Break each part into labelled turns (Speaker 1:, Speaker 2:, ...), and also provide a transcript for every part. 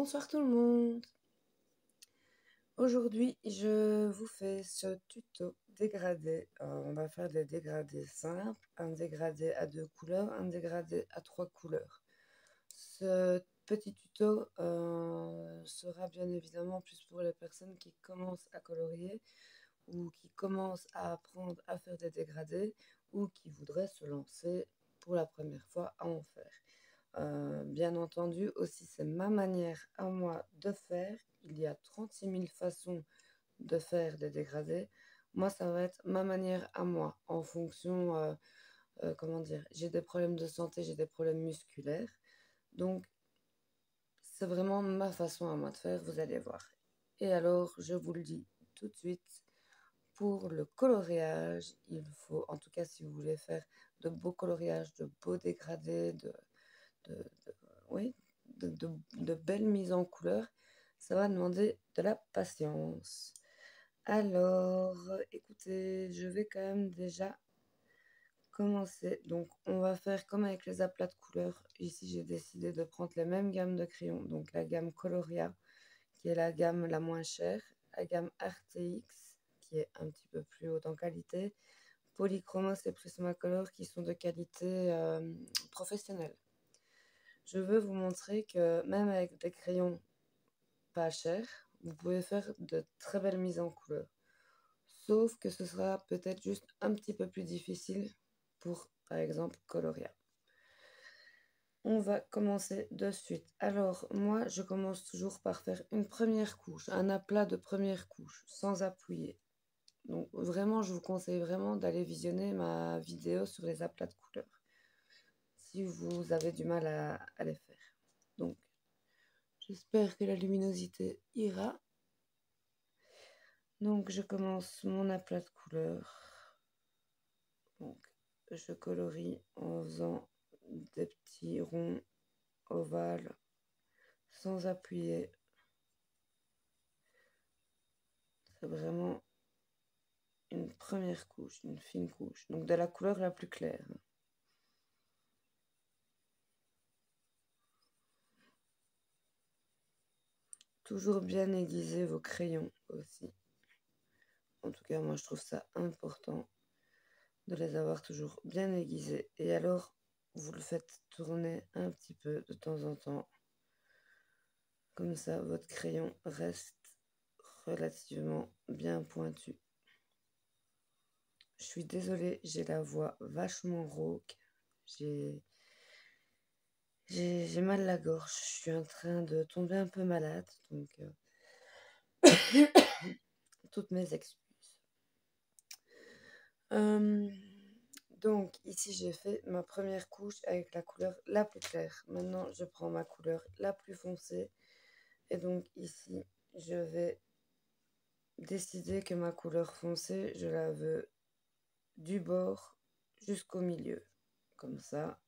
Speaker 1: Bonsoir tout le monde. Aujourd'hui, je vous fais ce tuto dégradé. On va faire des dégradés simples, un dégradé à 2 couleurs, un dégradé à 3 couleurs. Ce petit tuto sera bien évidemment plus pour les personnes qui commencent à colorier ou qui commencent à apprendre à faire des dégradés ou qui voudraient se lancer pour la première fois à en faire. Bien entendu, aussi c'est ma manière à moi de faire. Il y a 36 000 façons de faire des dégradés. Moi, ça va être ma manière à moi, en fonction, comment dire, j'ai des problèmes de santé, j'ai des problèmes musculaires. Donc, c'est vraiment ma façon à moi de faire, vous allez voir. Et alors, je vous le dis tout de suite, pour le coloriage, il faut, en tout cas si vous voulez faire de beaux coloriages, de beaux dégradés, de, oui, de belles mises en couleur, ça va demander de la patience. Alors, écoutez, je vais quand même déjà commencer. Donc, on va faire comme avec les aplats de couleurs. Ici, j'ai décidé de prendre les mêmes gammes de crayons. Donc, la gamme Coloria, qui est la gamme la moins chère, la gamme RTX, qui est un petit peu plus haute en qualité, Polychromos et Prismacolor, qui sont de qualité professionnelle. Je veux vous montrer que même avec des crayons pas chers, vous pouvez faire de très belles mises en couleur. Sauf que ce sera peut-être juste un petit peu plus difficile pour, par exemple, Coloria. On va commencer de suite. Alors, moi, je commence toujours par faire une première couche, un aplat de première couche, sans appuyer. Donc, vraiment, je vous conseille vraiment d'aller visionner ma vidéo sur les aplats de couleurs, si vous avez du mal à les faire. Donc, j'espère que la luminosité ira. Donc, je commence mon aplat de couleurs. Donc, je colorie en faisant des petits ronds ovales sans appuyer. C'est vraiment une première couche, une fine couche. Donc, de la couleur la plus claire. Toujours bien aiguiser vos crayons aussi. En tout cas, moi, je trouve ça important de les avoir toujours bien aiguisés. Et alors, vous le faites tourner un petit peu de temps en temps. Comme ça, votre crayon reste relativement bien pointu. Je suis désolée, j'ai la voix vachement rauque. J'ai mal à la gorge. Je suis en train de tomber un peu malade. Donc, toutes mes excuses. Donc, ici, j'ai fait ma première couche avec la couleur la plus claire. Maintenant, je prends ma couleur la plus foncée. Et donc, ici, je vais décider que ma couleur foncée, je la veux du bord jusqu'au milieu. Comme ça,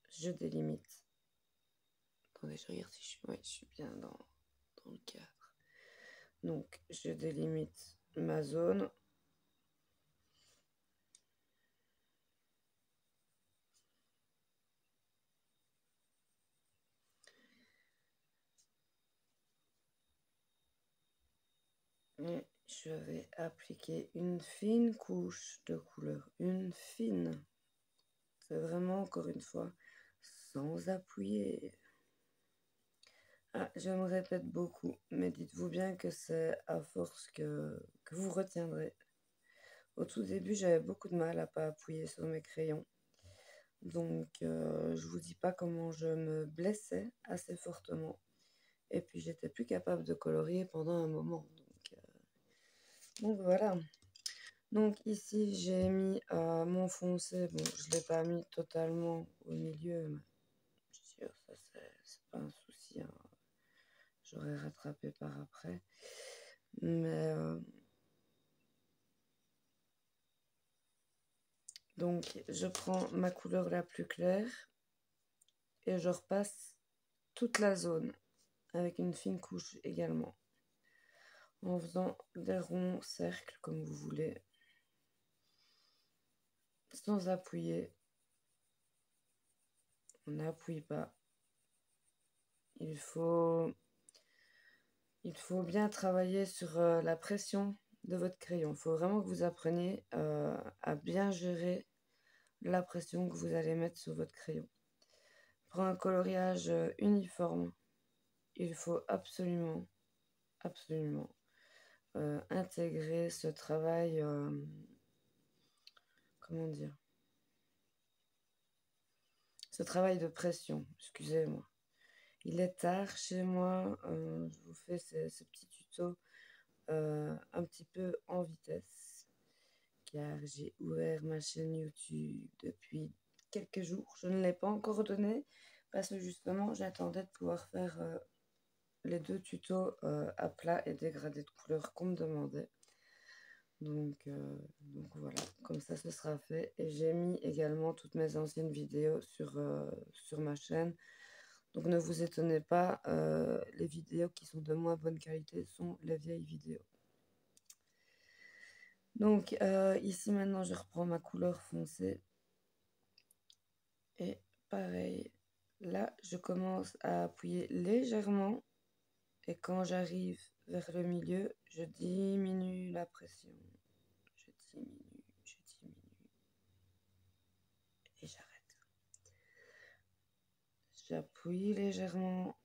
Speaker 1: je délimite. Attendez, je regarde si je suis bien dans le cadre. Donc, je délimite ma zone. Et je vais appliquer une fine couche de couleur. Une fine. C'est vraiment, encore une fois, sans appuyer. Ah, je me répète beaucoup, mais dites-vous bien que c'est à force que vous retiendrez. Au tout début, j'avais beaucoup de mal à pas appuyer sur mes crayons. Donc, je vous dis pas comment je me blessais assez fortement. Et puis, j'étais plus capable de colorier pendant un moment. Donc voilà. Donc ici, j'ai mis mon foncé. Bon, je ne l'ai pas mis totalement au milieu, mais je suis sûre que ça, c'est pas un souci. Hein. J'aurais rattrapé par après. Mais donc, je prends ma couleur la plus claire et je repasse toute la zone avec une fine couche également. En faisant des ronds cercles comme vous voulez. Sans appuyer. On n'appuie pas. Il faut il faut bien travailler sur la pression de votre crayon. Il faut vraiment que vous appreniez à bien gérer la pression que vous allez mettre sur votre crayon. Pour un coloriage uniforme, il faut absolument, absolument intégrer ce travail, comment dire, ce travail de pression, excusez-moi. Il est tard chez moi, je vous fais ce petit tuto un petit peu en vitesse, car j'ai ouvert ma chaîne YouTube depuis quelques jours. Je ne l'ai pas encore donné parce que justement j'attendais de pouvoir faire les 2 tutos à plat et dégradé de couleur qu'on me demandait. Donc voilà, comme ça ce sera fait. Et j'ai mis également toutes mes anciennes vidéos sur ma chaîne. Donc ne vous étonnez pas, les vidéos qui sont de moins bonne qualité sont les vieilles vidéos. Donc ici maintenant je reprends ma couleur foncée. Et pareil, là je commence à appuyer légèrement. Et quand j'arrive vers le milieu, je diminue la pression. Je diminue. Et j'arrête. J'appuie légèrement.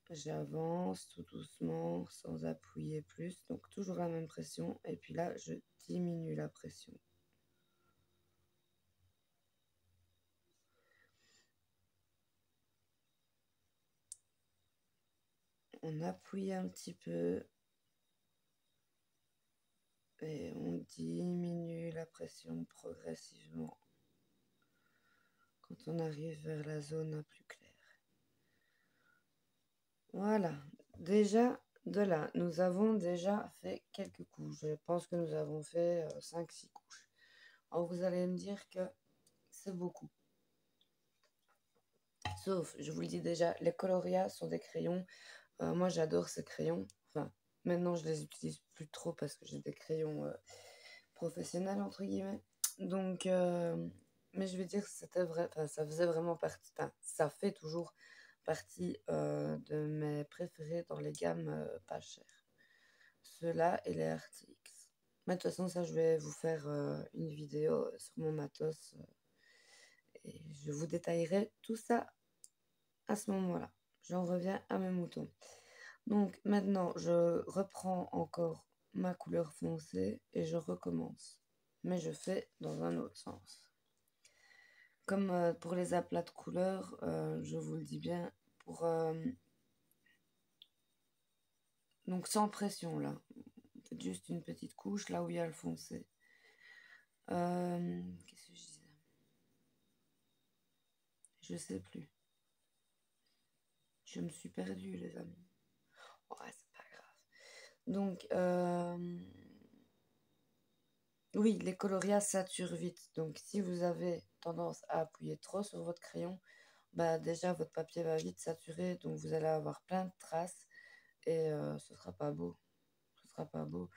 Speaker 1: J'avance tout doucement, sans appuyer plus. Donc toujours la même pression. Et puis là, je diminue la pression. On appuie un petit peu. Et on diminue la pression progressivement. Quand on arrive vers la zone la plus claire. Voilà, déjà de là, nous avons déjà fait quelques couches. Je pense que nous avons fait 5-6 couches. Alors vous allez me dire que c'est beaucoup. Sauf, je vous le dis déjà, les Coloria sont des crayons. Moi j'adore ces crayons. Enfin, maintenant je les utilise plus trop parce que j'ai des crayons professionnels entre guillemets. Donc, mais je vais dire que c'était vrai, enfin, ça faisait vraiment partie, enfin, ça fait toujours partie de mes préférés dans les gammes pas chères. Ceux-là et les RTX. Mais de toute façon, ça, je vais vous faire une vidéo sur mon matos et je vous détaillerai tout ça à ce moment-là. J'en reviens à mes moutons. Donc maintenant, je reprends encore ma couleur foncée et je recommence. Mais je fais dans un autre sens. Comme pour les aplats de couleurs, je vous le dis bien, pour donc sans pression là. Faites juste une petite couche là où il y a le foncé. Qu'est-ce que je disais? Je sais plus. Je me suis perdue, les amis. Ouais, c'est pas grave. Donc, oui, les colorias saturent vite. Donc, si vous avez tendance à appuyer trop sur votre crayon, bah déjà, votre papier va vite saturer. Donc, vous allez avoir plein de traces et ce sera pas beau. Ce sera pas beau.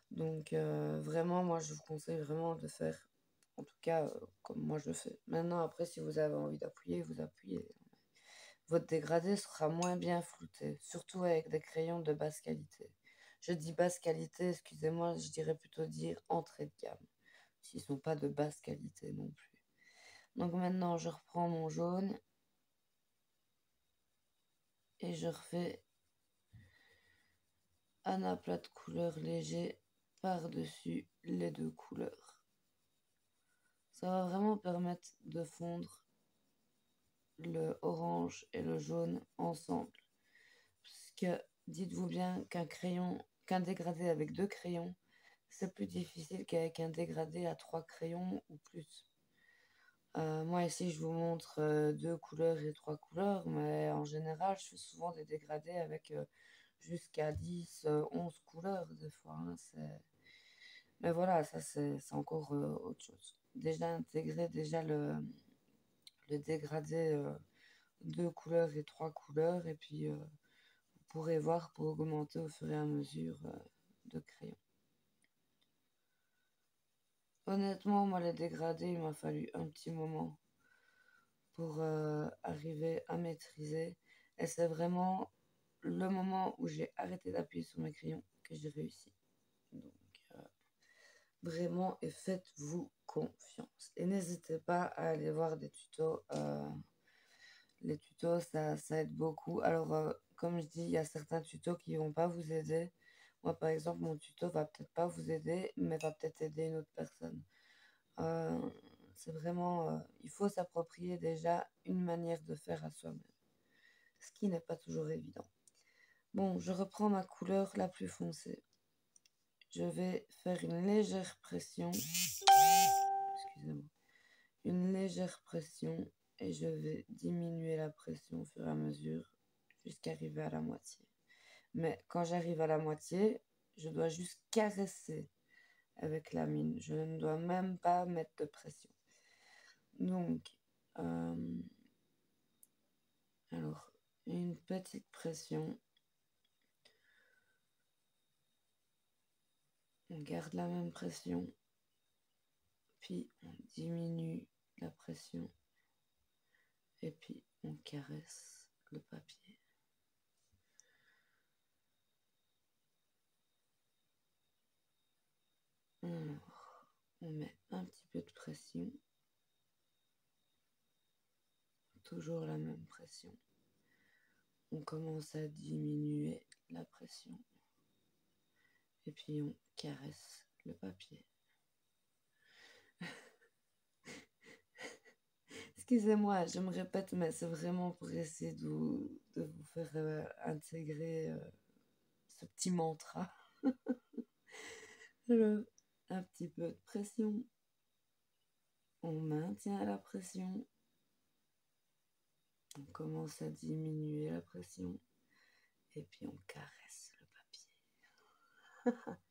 Speaker 1: Donc, vraiment, moi, je vous conseille vraiment de faire, en tout cas, comme moi je fais. Maintenant, après, si vous avez envie d'appuyer, vous appuyez. Votre dégradé sera moins bien flouté, surtout avec des crayons de basse qualité. Je dis basse qualité, excusez-moi, je dirais plutôt dire entrée de gamme, s'ils ne sont pas de basse qualité non plus. Donc maintenant, je reprends mon jaune et je refais un aplat de couleur léger par-dessus les 2 couleurs. Ça va vraiment permettre de fondre le orange et le jaune ensemble. Parce que dites-vous bien qu'un dégradé avec 2 crayons, c'est plus difficile qu'avec un dégradé à 3 crayons ou plus. Moi ici je vous montre 2 couleurs et 3 couleurs, mais en général je fais souvent des dégradés avec jusqu'à 10, 11 couleurs des fois. Hein, mais voilà, ça c'est encore autre chose. Déjà intégrer déjà le dégradé 2 couleurs et 3 couleurs et puis vous pourrez voir pour augmenter au fur et à mesure de crayon. Honnêtement, moi les dégradés, il m'a fallu un petit moment pour arriver à maîtriser. Et c'est vraiment le moment où j'ai arrêté d'appuyer sur mes crayons que j'ai réussi. Donc, vraiment, et faites-vous confiance. Et n'hésitez pas à aller voir des tutos. Les tutos, ça aide beaucoup. Alors, comme je dis, il y a certains tutos qui vont pas vous aider. Moi, par exemple, mon tuto va peut-être pas vous aider, mais va peut-être aider une autre personne. Euh, c'est vraiment, il faut s'approprier déjà une manière de faire à soi-même, ce qui n'est pas toujours évident. Bon, je reprends ma couleur la plus foncée. Je vais faire une légère pression. Excusez-moi. Une légère pression et je vais diminuer la pression au fur et à mesure jusqu'à arriver à la moitié. Mais quand j'arrive à la moitié, je dois juste caresser avec la mine. Je ne dois même pas mettre de pression. Donc, alors, une petite pression. On garde la même pression. Puis, on diminue la pression. Et puis, on caresse le papier. Alors, on met un petit peu de pression. Toujours la même pression. On commence à diminuer la pression. Et puis on caresse le papier. Excusez-moi, je me répète, mais c'est vraiment pour essayer de vous faire intégrer ce petit mantra. Alors, un petit peu de pression. On maintient la pression. On commence à diminuer la pression. Et puis on caresse le papier.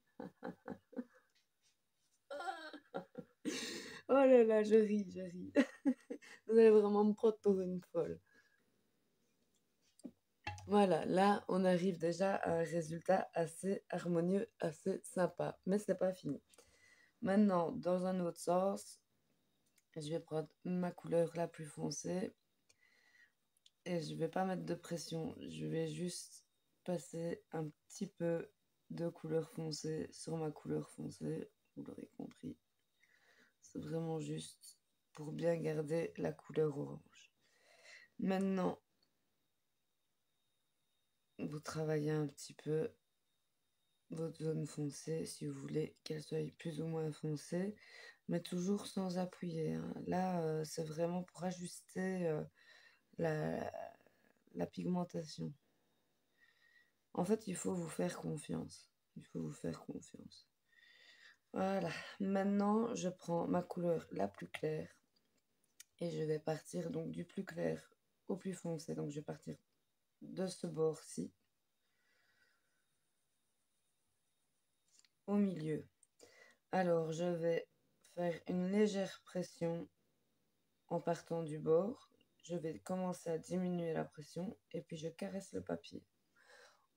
Speaker 1: Oh là là, je ris, je ris. Vous allez vraiment me prendre pour une folle. Voilà, là, on arrive déjà à un résultat assez harmonieux, assez sympa. Mais c'est pas fini. Maintenant, dans un autre sens, je vais prendre ma couleur la plus foncée et je vais pas mettre de pression. Je vais juste passer un petit peu de couleur foncée sur ma couleur foncée. Vous l'aurez compris. C'est vraiment juste pour bien garder la couleur orange. Maintenant, vous travaillez un petit peu votre zone foncée si vous voulez qu'elle soit plus ou moins foncée, mais toujours sans appuyer, hein. Là, c'est vraiment pour ajuster la, la pigmentation. En fait, il faut vous faire confiance. Il faut vous faire confiance. Voilà. Maintenant, je prends ma couleur la plus claire et je vais partir donc du plus clair au plus foncé. Donc, je vais partir de ce bord-ci au milieu. Alors, je vais faire une légère pression en partant du bord. Je vais commencer à diminuer la pression et puis je caresse le papier.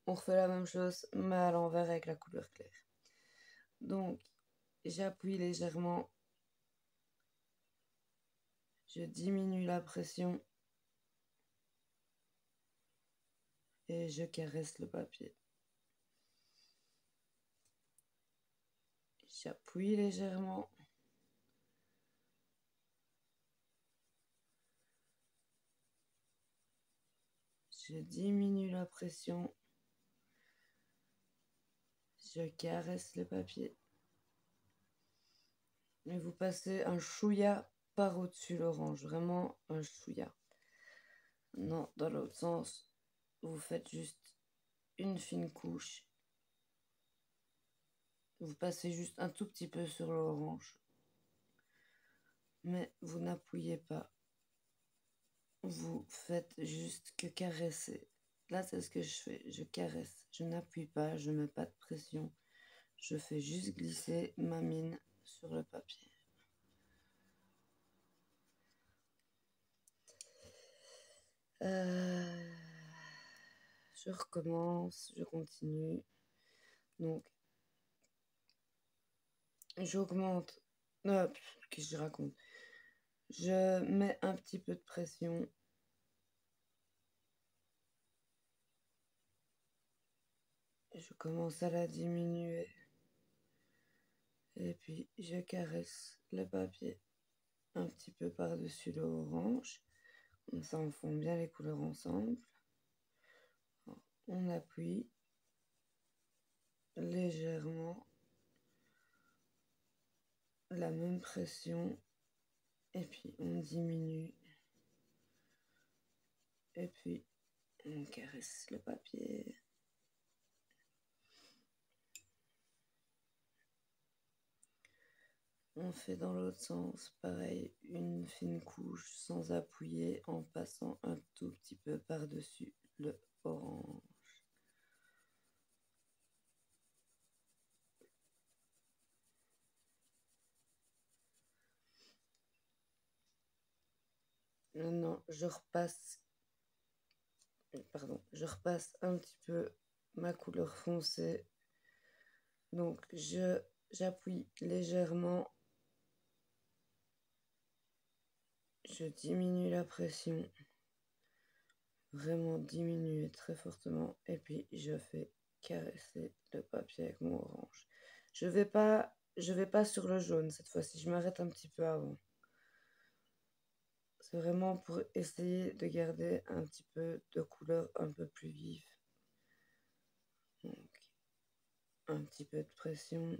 Speaker 1: On refait la même chose mais à l'envers avec la couleur claire. Donc, j'appuie légèrement. Je diminue la pression et je caresse le papier. J'appuie légèrement. Je diminue la pression. Je caresse le papier. Et vous passez un chouïa par au-dessus l'orange. Vraiment un chouïa. Non, dans l'autre sens, vous faites juste une fine couche. Vous passez juste un tout petit peu sur l'orange. Mais vous n'appuyez pas. Vous faites juste que caresser. Là, c'est ce que je fais. Je caresse. Je n'appuie pas. Je ne mets pas de pression. Je fais juste glisser ma mine sur le papier. Je recommence. Je continue. Donc, j'augmente. Qu'est-ce que je raconte? Je mets un petit peu de pression. je commence à la diminuer. Et puis, je caresse le papier un petit peu par-dessus le orange. Comme ça, on fond bien les couleurs ensemble. On appuie légèrement la même pression. Et puis, on diminue. Et puis, on caresse le papier. On fait dans l'autre sens, pareil, une fine couche sans appuyer en passant un tout petit peu par-dessus le orange. Maintenant, je repasse un petit peu ma couleur foncée. Donc, j'appuie légèrement. Je diminue la pression. Vraiment diminuer très fortement. Et puis, je fais caresser le papier avec mon orange. Je vais pas sur le jaune cette fois-ci. Je m'arrête un petit peu avant. C'est vraiment pour essayer de garder un petit peu de couleur un peu plus vive. Donc, un petit peu de pression.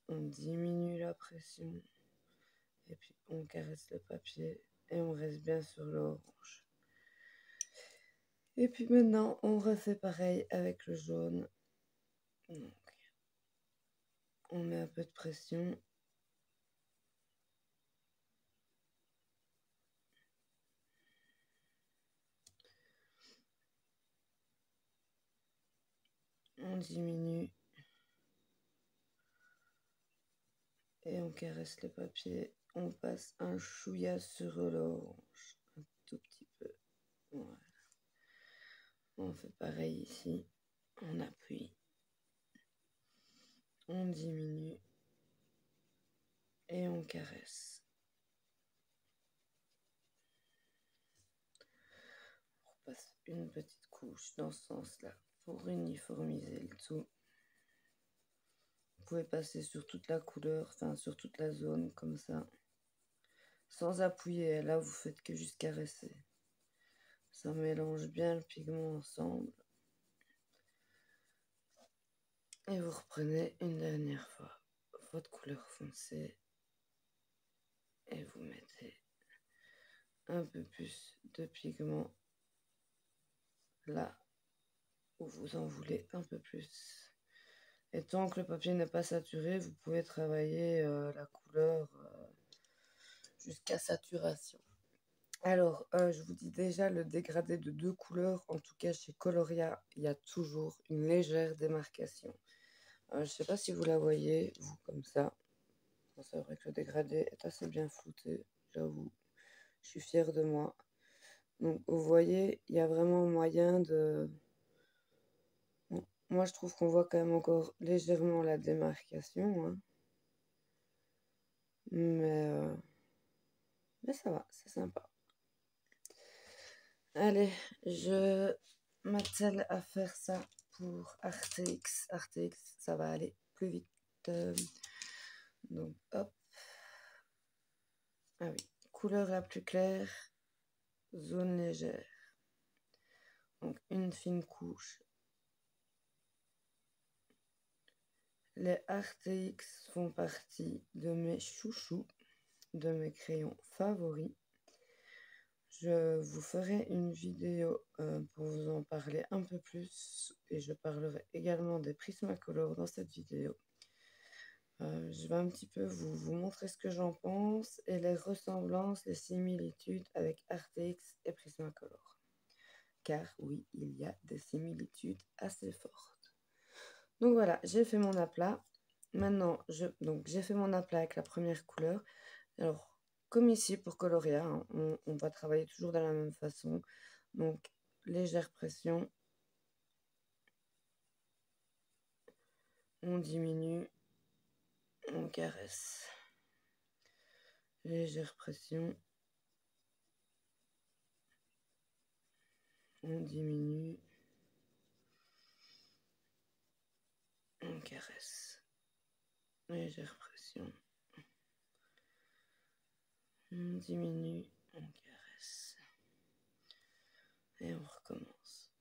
Speaker 1: On diminue la pression. Et puis, on caresse le papier. Et on reste bien sur l'orange. Et puis maintenant, on refait pareil avec le jaune. Donc, on met un peu de pression. On diminue. Et on caresse le papier. On passe un chouïa sur l'orange. Un tout petit peu. Voilà. On fait pareil ici. On appuie. On diminue. Et on caresse. On repasse une petite couche dans ce sens-là pour uniformiser le tout. Vous pouvez passer sur toute la couleur, enfin sur toute la zone comme ça. Sans appuyer, là vous faites que juste caresser. Ça mélange bien le pigment ensemble. Et vous reprenez une dernière fois votre couleur foncée. Et vous mettez un peu plus de pigment là où vous en voulez un peu plus. Et tant que le papier n'est pas saturé, vous pouvez travailler la couleur jusqu'à saturation. Alors, je vous dis déjà, le dégradé de 2 couleurs, en tout cas chez Coloria, il y a toujours une légère démarcation. Je ne sais pas si vous la voyez, vous, comme ça. Bon, c'est vrai que le dégradé est assez bien flouté, j'avoue. Je suis fière de moi. Donc, vous voyez, il y a vraiment moyen de... Bon, moi, je trouve qu'on voit quand même encore légèrement la démarcation. Hein. Mais ça va, c'est sympa. Allez, je m'attelle à faire ça pour RTX. RTX, ça va aller plus vite. Donc, hop. Ah oui, couleur la plus claire, zone légère. Donc, une fine couche. Les RTX font partie de mes chouchous, de mes crayons favoris. Je vous ferai une vidéo pour vous en parler un peu plus et je parlerai également des Prismacolor dans cette vidéo. Je vais un petit peu vous montrer ce que j'en pense et les ressemblances, les similitudes avec RTX et Prismacolor. Car oui, il y a des similitudes assez fortes. Donc voilà, j'ai fait mon aplat. Maintenant, j'ai fait mon aplat avec la première couleur. Alors, comme ici pour Coloria, hein, on va travailler toujours de la même façon. Donc, légère pression. On diminue. On caresse. Légère pression. On diminue. on caresse. Légère pression. On diminue, on caresse. Et on recommence.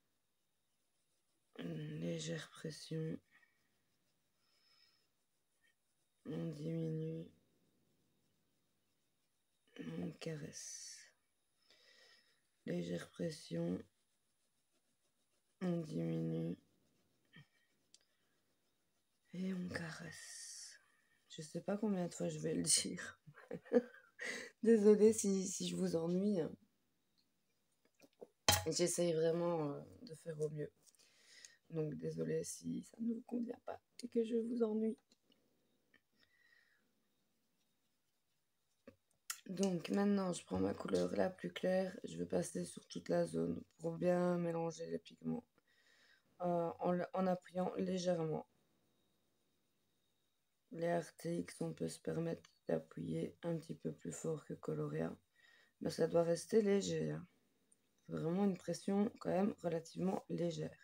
Speaker 1: Une légère pression. On diminue. On caresse. Légère pression. On diminue. Et on caresse. Je sais pas combien de fois je vais le dire. Désolée si je vous ennuie. J'essaye vraiment de faire au mieux. Donc désolée si ça ne vous convient pas et que je vous ennuie. Donc maintenant je prends ma couleur la plus claire. Je vais passer sur toute la zone pour bien mélanger les pigments. En appuyant légèrement. Les RTX, on peut se permettre d'appuyer un petit peu plus fort que Colorea. Mais ça doit rester léger. Hein. C'est vraiment une pression quand même relativement légère.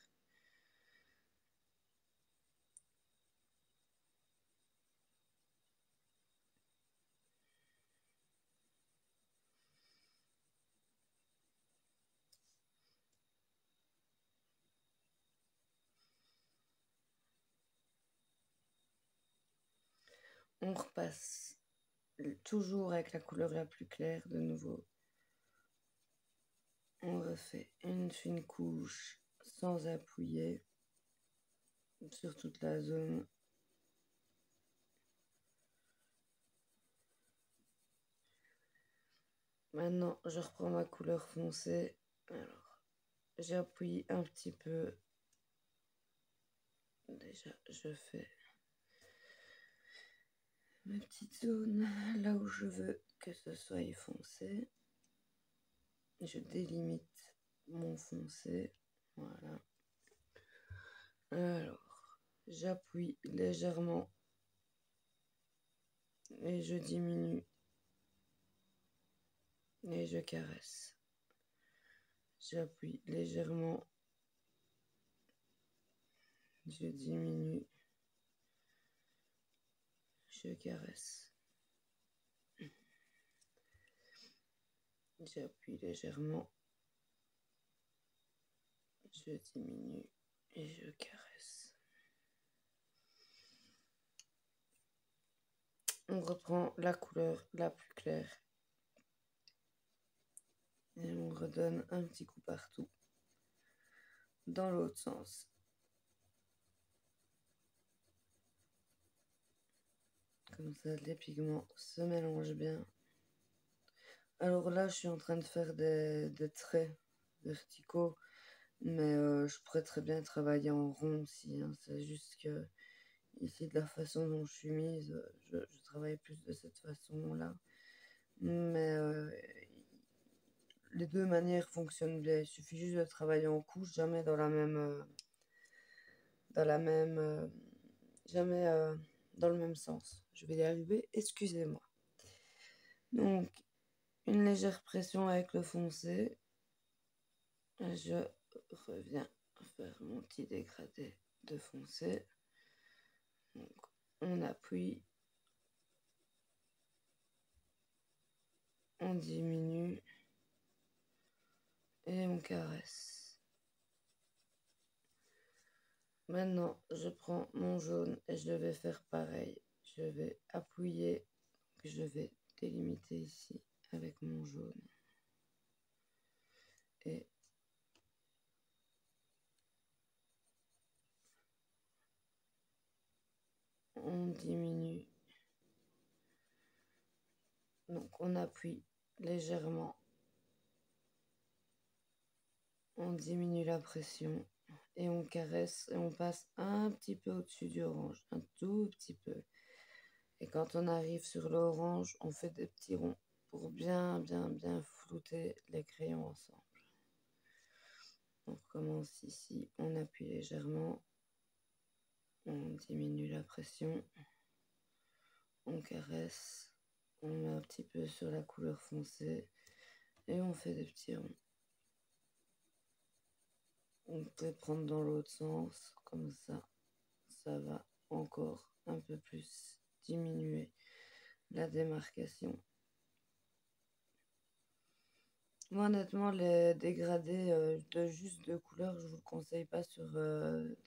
Speaker 1: On repasse toujours avec la couleur la plus claire de nouveau. On refait une fine couche sans appuyer sur toute la zone. Maintenant, je reprends ma couleur foncée. Alors, j'appuie un petit peu. Déjà, je fais mes petites zones là où je veux que ce soit foncé. Je délimite mon foncé. Voilà. Alors, j'appuie légèrement et je diminue et je caresse. J'appuie légèrement, je diminue, je caresse. J'appuie légèrement, je diminue et je caresse. On reprend la couleur la plus claire et on redonne un petit coup partout dans l'autre sens. Comme ça, les pigments se mélangent bien. Alors là, je suis en train de faire des traits verticaux, mais je pourrais très bien travailler en rond aussi. Hein. C'est juste que ici, de la façon dont je suis mise, je travaille plus de cette façon-là. Mais les deux manières fonctionnent bien. Il suffit juste de travailler en couche, jamais dans la même... jamais dans le même sens. Je vais y arriver, excusez-moi. Donc, une légère pression avec le foncé. Je reviens faire mon petit dégradé de foncé. Donc, on appuie. On diminue. Et on caresse. Maintenant, je prends mon jaune et je vais faire pareil. Je vais appuyer. Je vais délimiter ici avec mon jaune. Et on diminue. Donc on appuie légèrement. On diminue la pression. Et on caresse et on passe un petit peu au-dessus du orange. Un tout petit peu. Et quand on arrive sur l'orange, on fait des petits ronds pour bien flouter les crayons ensemble. On commence ici, on appuie légèrement, on diminue la pression, on caresse, on met un petit peu sur la couleur foncée et on fait des petits ronds. On peut prendre dans l'autre sens, comme ça, ça va encore un peu plus diminuer la démarcation. Moi, honnêtement, les dégradés de juste deux couleurs, je vous le conseille pas sur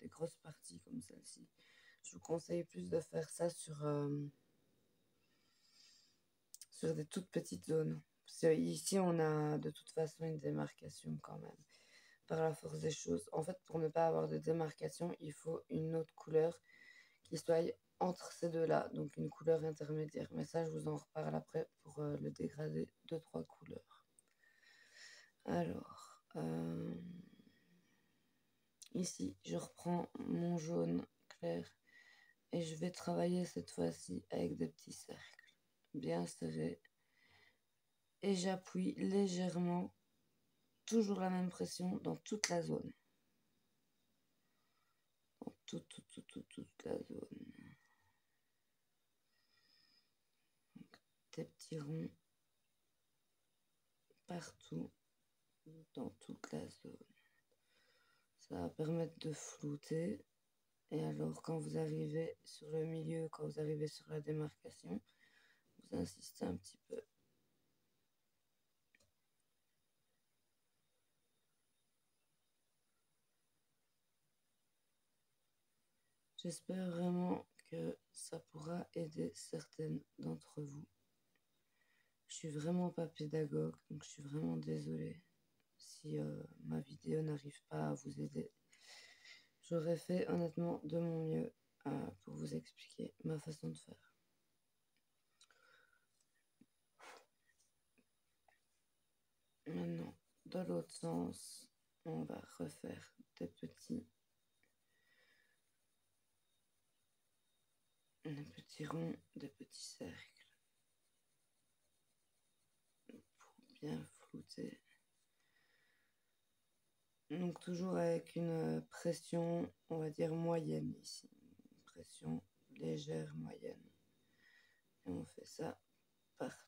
Speaker 1: des grosses parties comme celle-ci. Je vous conseille plus de faire ça sur des toutes petites zones. Parce que ici, on a de toute façon une démarcation quand même, par la force des choses. En fait, pour ne pas avoir de démarcation, il faut une autre couleur qui soit entre ces deux-là, donc une couleur intermédiaire. Mais ça, je vous en reparle après pour le dégradé de trois couleurs. Alors, ici, je reprends mon jaune clair et je vais travailler cette fois-ci avec des petits cercles bien serrés. Et j'appuie légèrement, toujours la même pression dans toute la zone. Dans toute la zone. Donc, des petits ronds partout dans toute la zone. Ça va permettre de flouter. Et alors, quand vous arrivez sur le milieu, quand vous arrivez sur la démarcation, vous insistez un petit peu. J'espère vraiment que ça pourra aider certaines d'entre vous. Je suis vraiment pas pédagogue, donc je suis vraiment désolée si ma vidéo n'arrive pas à vous aider. J'aurais fait honnêtement de mon mieux pour vous expliquer ma façon de faire. Maintenant, dans l'autre sens, on va refaire des petits ronds, des petits cercles pour bien flouter. Donc toujours avec une pression, on va dire moyenne ici, une pression légère moyenne. Et on fait ça partout.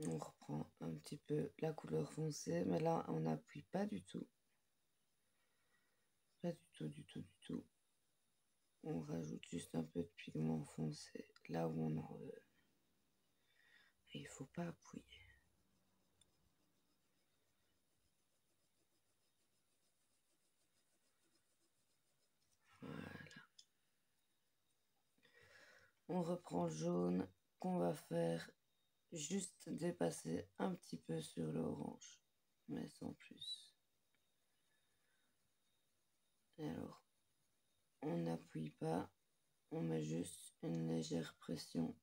Speaker 1: On reprend un petit peu la couleur foncée, mais là on n'appuie pas du tout. Pas du tout. On rajoute juste un peu de pigment foncé là où on en veut. Et il ne faut pas appuyer. Voilà. On reprend le jaune qu'on va faire juste dépasser un petit peu sur l'orange, mais sans plus. Et alors, on n'appuie pas, on met juste une légère pression.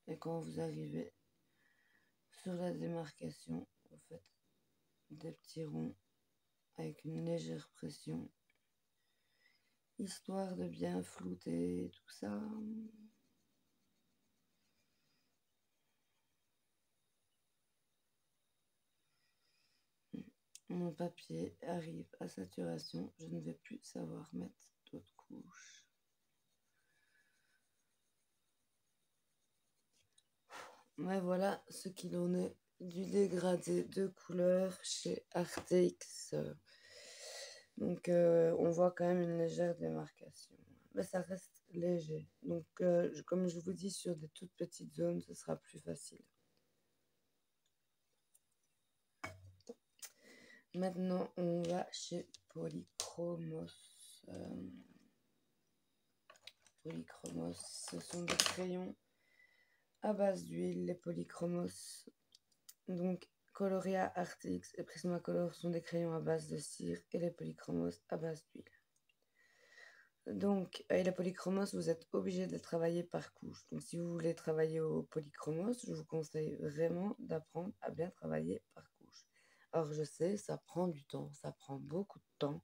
Speaker 1: Et quand vous arrivez sur la démarcation, vous faites des petits ronds avec une légère pression, histoire de bien flouter tout ça. Mon papier arrive à saturation, je ne vais plus savoir mettre d'autres couches. Mais voilà ce qu'il en est du dégradé de couleur chez Artix. Donc on voit quand même une légère démarcation. Mais ça reste léger. Donc comme je vous dis, sur des toutes petites zones, ce sera plus facile. Maintenant, on va chez Polychromos. Polychromos, ce sont des crayons à base d'huile, les Polychromos. Donc, Colorea Artix et Prismacolor sont des crayons à base de cire et les Polychromos à base d'huile. Donc, les Polychromos, vous êtes obligé de les travailler par couche. Donc, si vous voulez travailler au Polychromos, je vous conseille vraiment d'apprendre à bien travailler par couche. Alors, je sais, ça prend du temps, ça prend beaucoup de temps,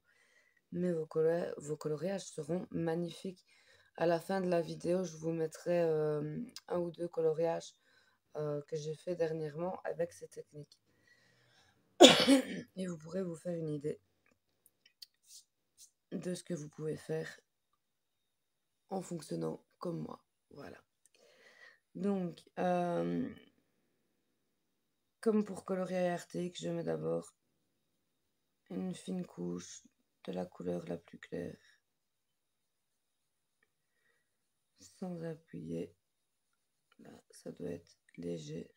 Speaker 1: mais vos colorages seront magnifiques. À la fin de la vidéo, je vous mettrai un ou deux colorages que j'ai fait dernièrement avec ces techniques. Et vous pourrez vous faire une idée de ce que vous pouvez faire en fonctionnant comme moi. Voilà. Donc, comme pour colorier RTX, je mets d'abord une fine couche de la couleur la plus claire, sans appuyer. Là, ça doit être léger.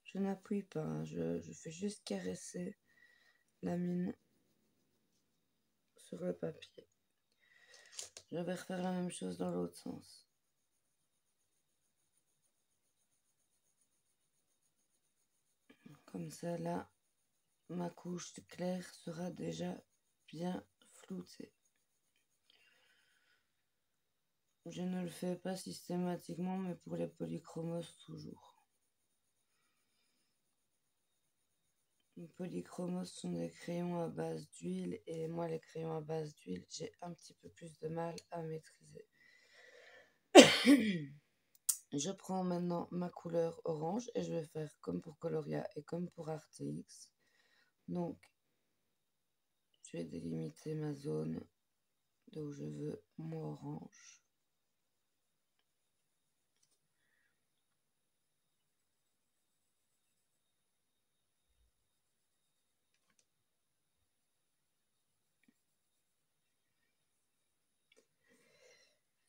Speaker 1: Je n'appuie pas, hein, je fais juste caresser la mine sur le papier. Je vais refaire la même chose dans l'autre sens. Comme ça, là, ma couche claire sera déjà bien floutée. Je ne le fais pas systématiquement, mais pour les polychromos, toujours. Les polychromos sont des crayons à base d'huile, et moi, les crayons à base d'huile, j'ai un petit peu plus de mal à maîtriser. Je prends maintenant ma couleur orange et je vais faire comme pour Coloria et comme pour RTX. Donc, je vais délimiter ma zone d'où je veux mon orange.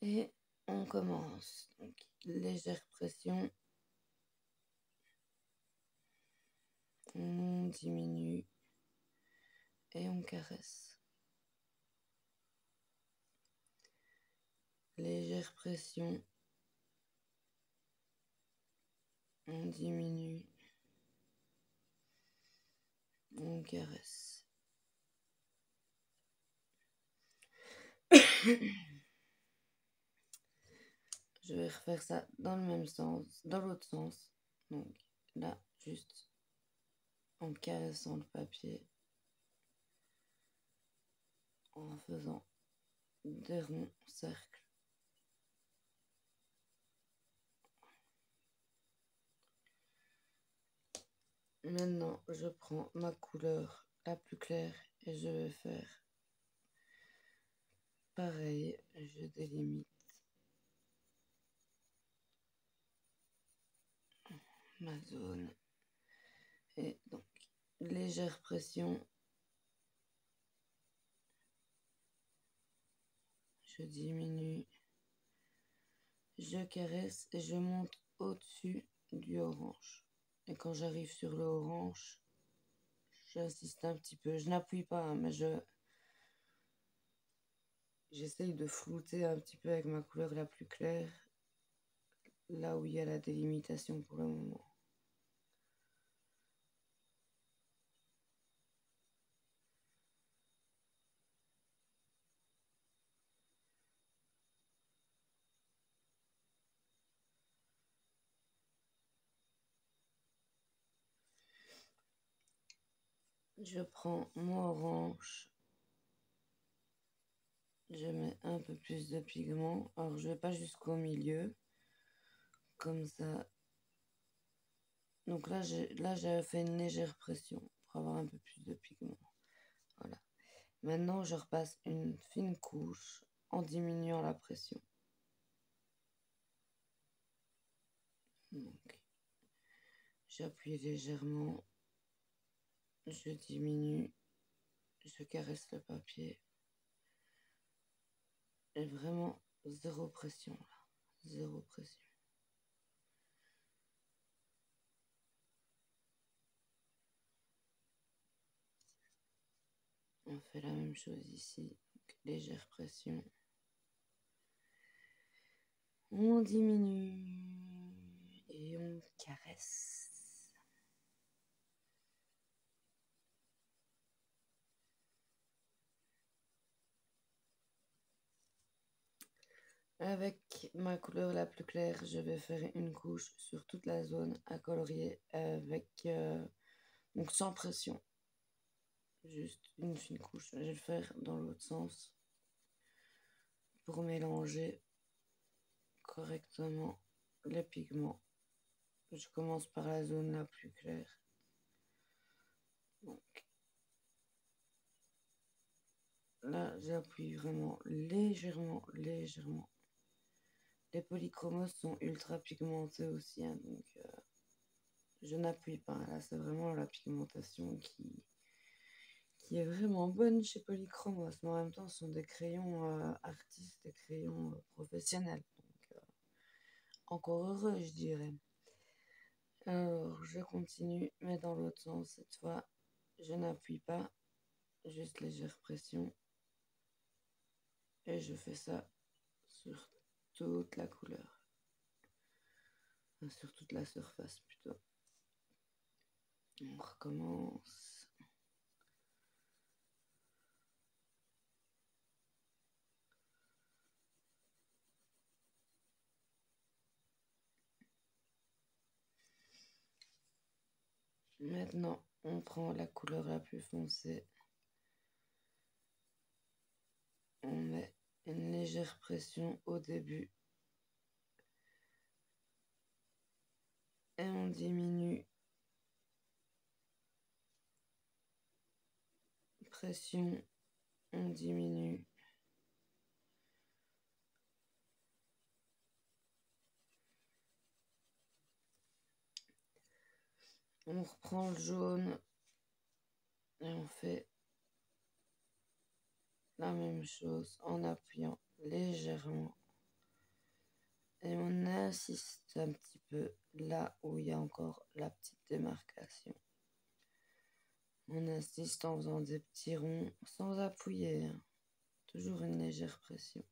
Speaker 1: Et on commence. Donc, légère pression. On diminue et on caresse. Légère pression. On diminue. On caresse. Je vais refaire ça dans le même sens, dans l'autre sens. Donc là, juste en caressant le papier, en faisant des ronds cercles. Maintenant, je prends ma couleur la plus claire et je vais faire pareil. Je délimite ma zone. Et donc, légère pression. Je diminue. Je caresse et je monte au-dessus du orange. Et quand j'arrive sur le orange, j'insiste un petit peu. Je n'appuie pas, hein, mais j'essaye de flouter un petit peu avec ma couleur la plus claire, là où il y a la délimitation pour le moment. Je prends mon orange, je mets un peu plus de pigment. Alors je vais pas jusqu'au milieu, comme ça. Donc là j'ai fait une légère pression pour avoir un peu plus de pigment. Voilà. Maintenant je repasse une fine couche en diminuant la pression. Donc j'appuie légèrement, je diminue, je caresse le papier. Et vraiment zéro pression là, zéro pression. On fait la même chose ici, donc, légère pression. On diminue et on caresse. Avec ma couleur la plus claire, je vais faire une couche sur toute la zone à colorier avec donc sans pression. Juste une fine couche. Je vais le faire dans l'autre sens pour mélanger correctement les pigments. Je commence par la zone la plus claire. Donc là, j'appuie vraiment légèrement. Les polychromos sont ultra pigmentés aussi, hein, donc je n'appuie pas. Là, c'est vraiment la pigmentation qui est vraiment bonne chez Polychromos. Mais en même temps, ce sont des crayons artistes, des crayons professionnels. Donc, encore heureux, je dirais. Alors, je continue, mais dans l'autre sens cette fois. Je n'appuie pas, juste légère pression. Et je fais ça sur toute la couleur. Enfin, sur toute la surface plutôt. On recommence. Maintenant, on prend la couleur la plus foncée. On met une légère pression au début. Et on diminue. Pression, on diminue. On reprend le jaune et on fait la même chose en appuyant légèrement. Et on insiste un petit peu là où il y a encore la petite démarcation. On insiste en faisant des petits ronds sans appuyer, hein. Toujours une légère pression.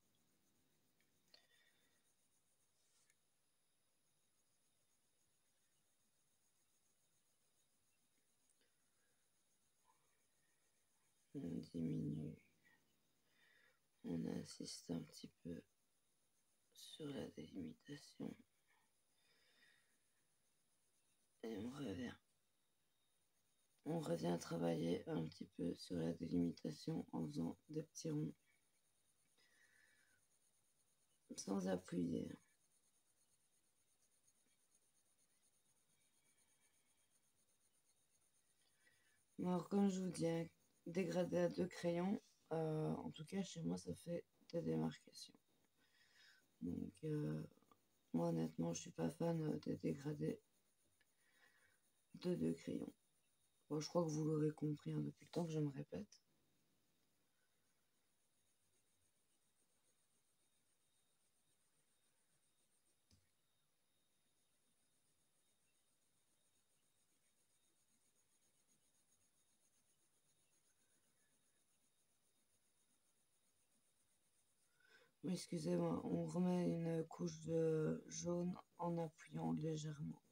Speaker 1: On diminue. On insiste un petit peu sur la délimitation. Et on revient. On revient travailler un petit peu sur la délimitation en faisant des petits ronds. Sans appuyer. Alors, comme je vous dis, un dégradé à 2 crayons, en tout cas chez moi, ça fait des démarcations. Donc, moi honnêtement, je suis pas fan des dégradés de 2 crayons. Bon, je crois que vous l'aurez compris hein, depuis le temps que je me répète. Mais excusez-moi, on remet une couche de jaune en appuyant légèrement.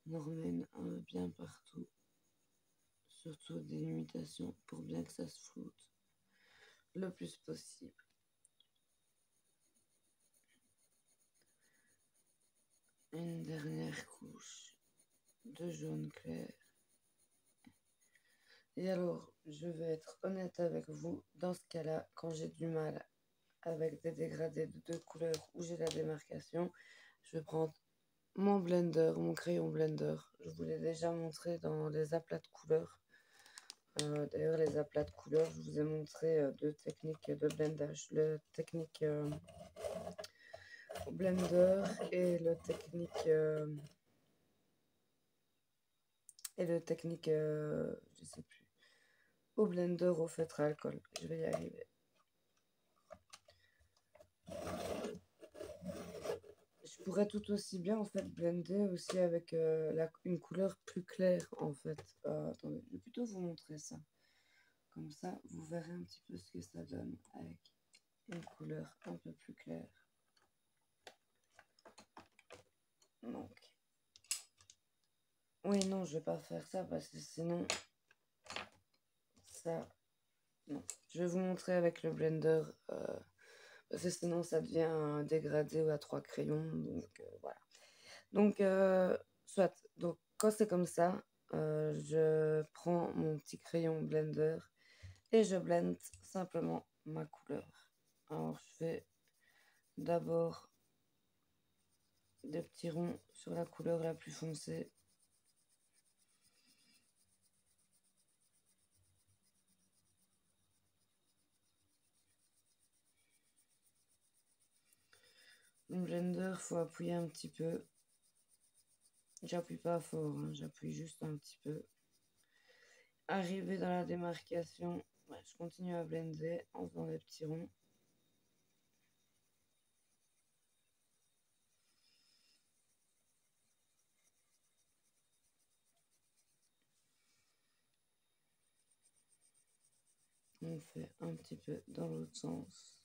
Speaker 1: On en remet une bien partout, surtout des limitations pour bien que ça se floute le plus possible. Une dernière couche de jaune clair. Et alors, je vais être honnête avec vous, dans ce cas-là, quand j'ai du mal avec des dégradés de 2 couleurs où j'ai la démarcation, je vais prendre mon blender, mon crayon blender. Je vous l'ai déjà montré dans les aplats de couleurs. D'ailleurs, les aplats de couleurs, je vous ai montré 2 techniques de blendage. Le technique blender et le technique je sais plus, au blender au feutre à alcool. Je vais y arriver. Je pourrais tout aussi bien en fait blender aussi avec une couleur plus claire en fait. Attendez, je vais plutôt vous montrer ça. Comme ça, vous verrez un petit peu ce que ça donne avec une couleur un peu plus claire. Donc, oui, non, je vais pas faire ça parce que sinon, ça, non. Je vais vous montrer avec le blender parce que sinon ça devient un dégradé à 3 crayons. Donc voilà. Donc, soit. Donc, quand c'est comme ça, je prends mon petit crayon blender et je blende simplement ma couleur. Alors, je fais d'abord des petits ronds sur la couleur la plus foncée. Le blender, faut appuyer un petit peu. J'appuie pas fort, hein, j'appuie juste un petit peu. Arrivé dans la démarcation, je continue à blender en faisant des petits ronds. On fait un petit peu dans l'autre sens.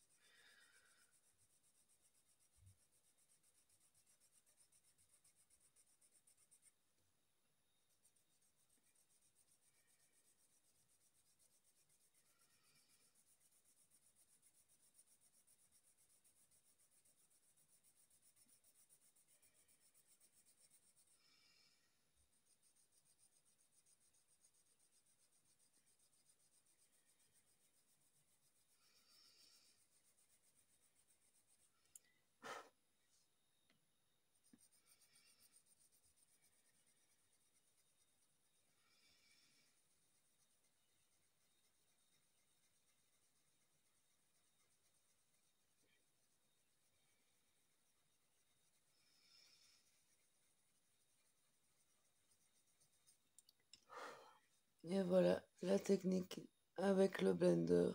Speaker 1: Et voilà la technique avec le blender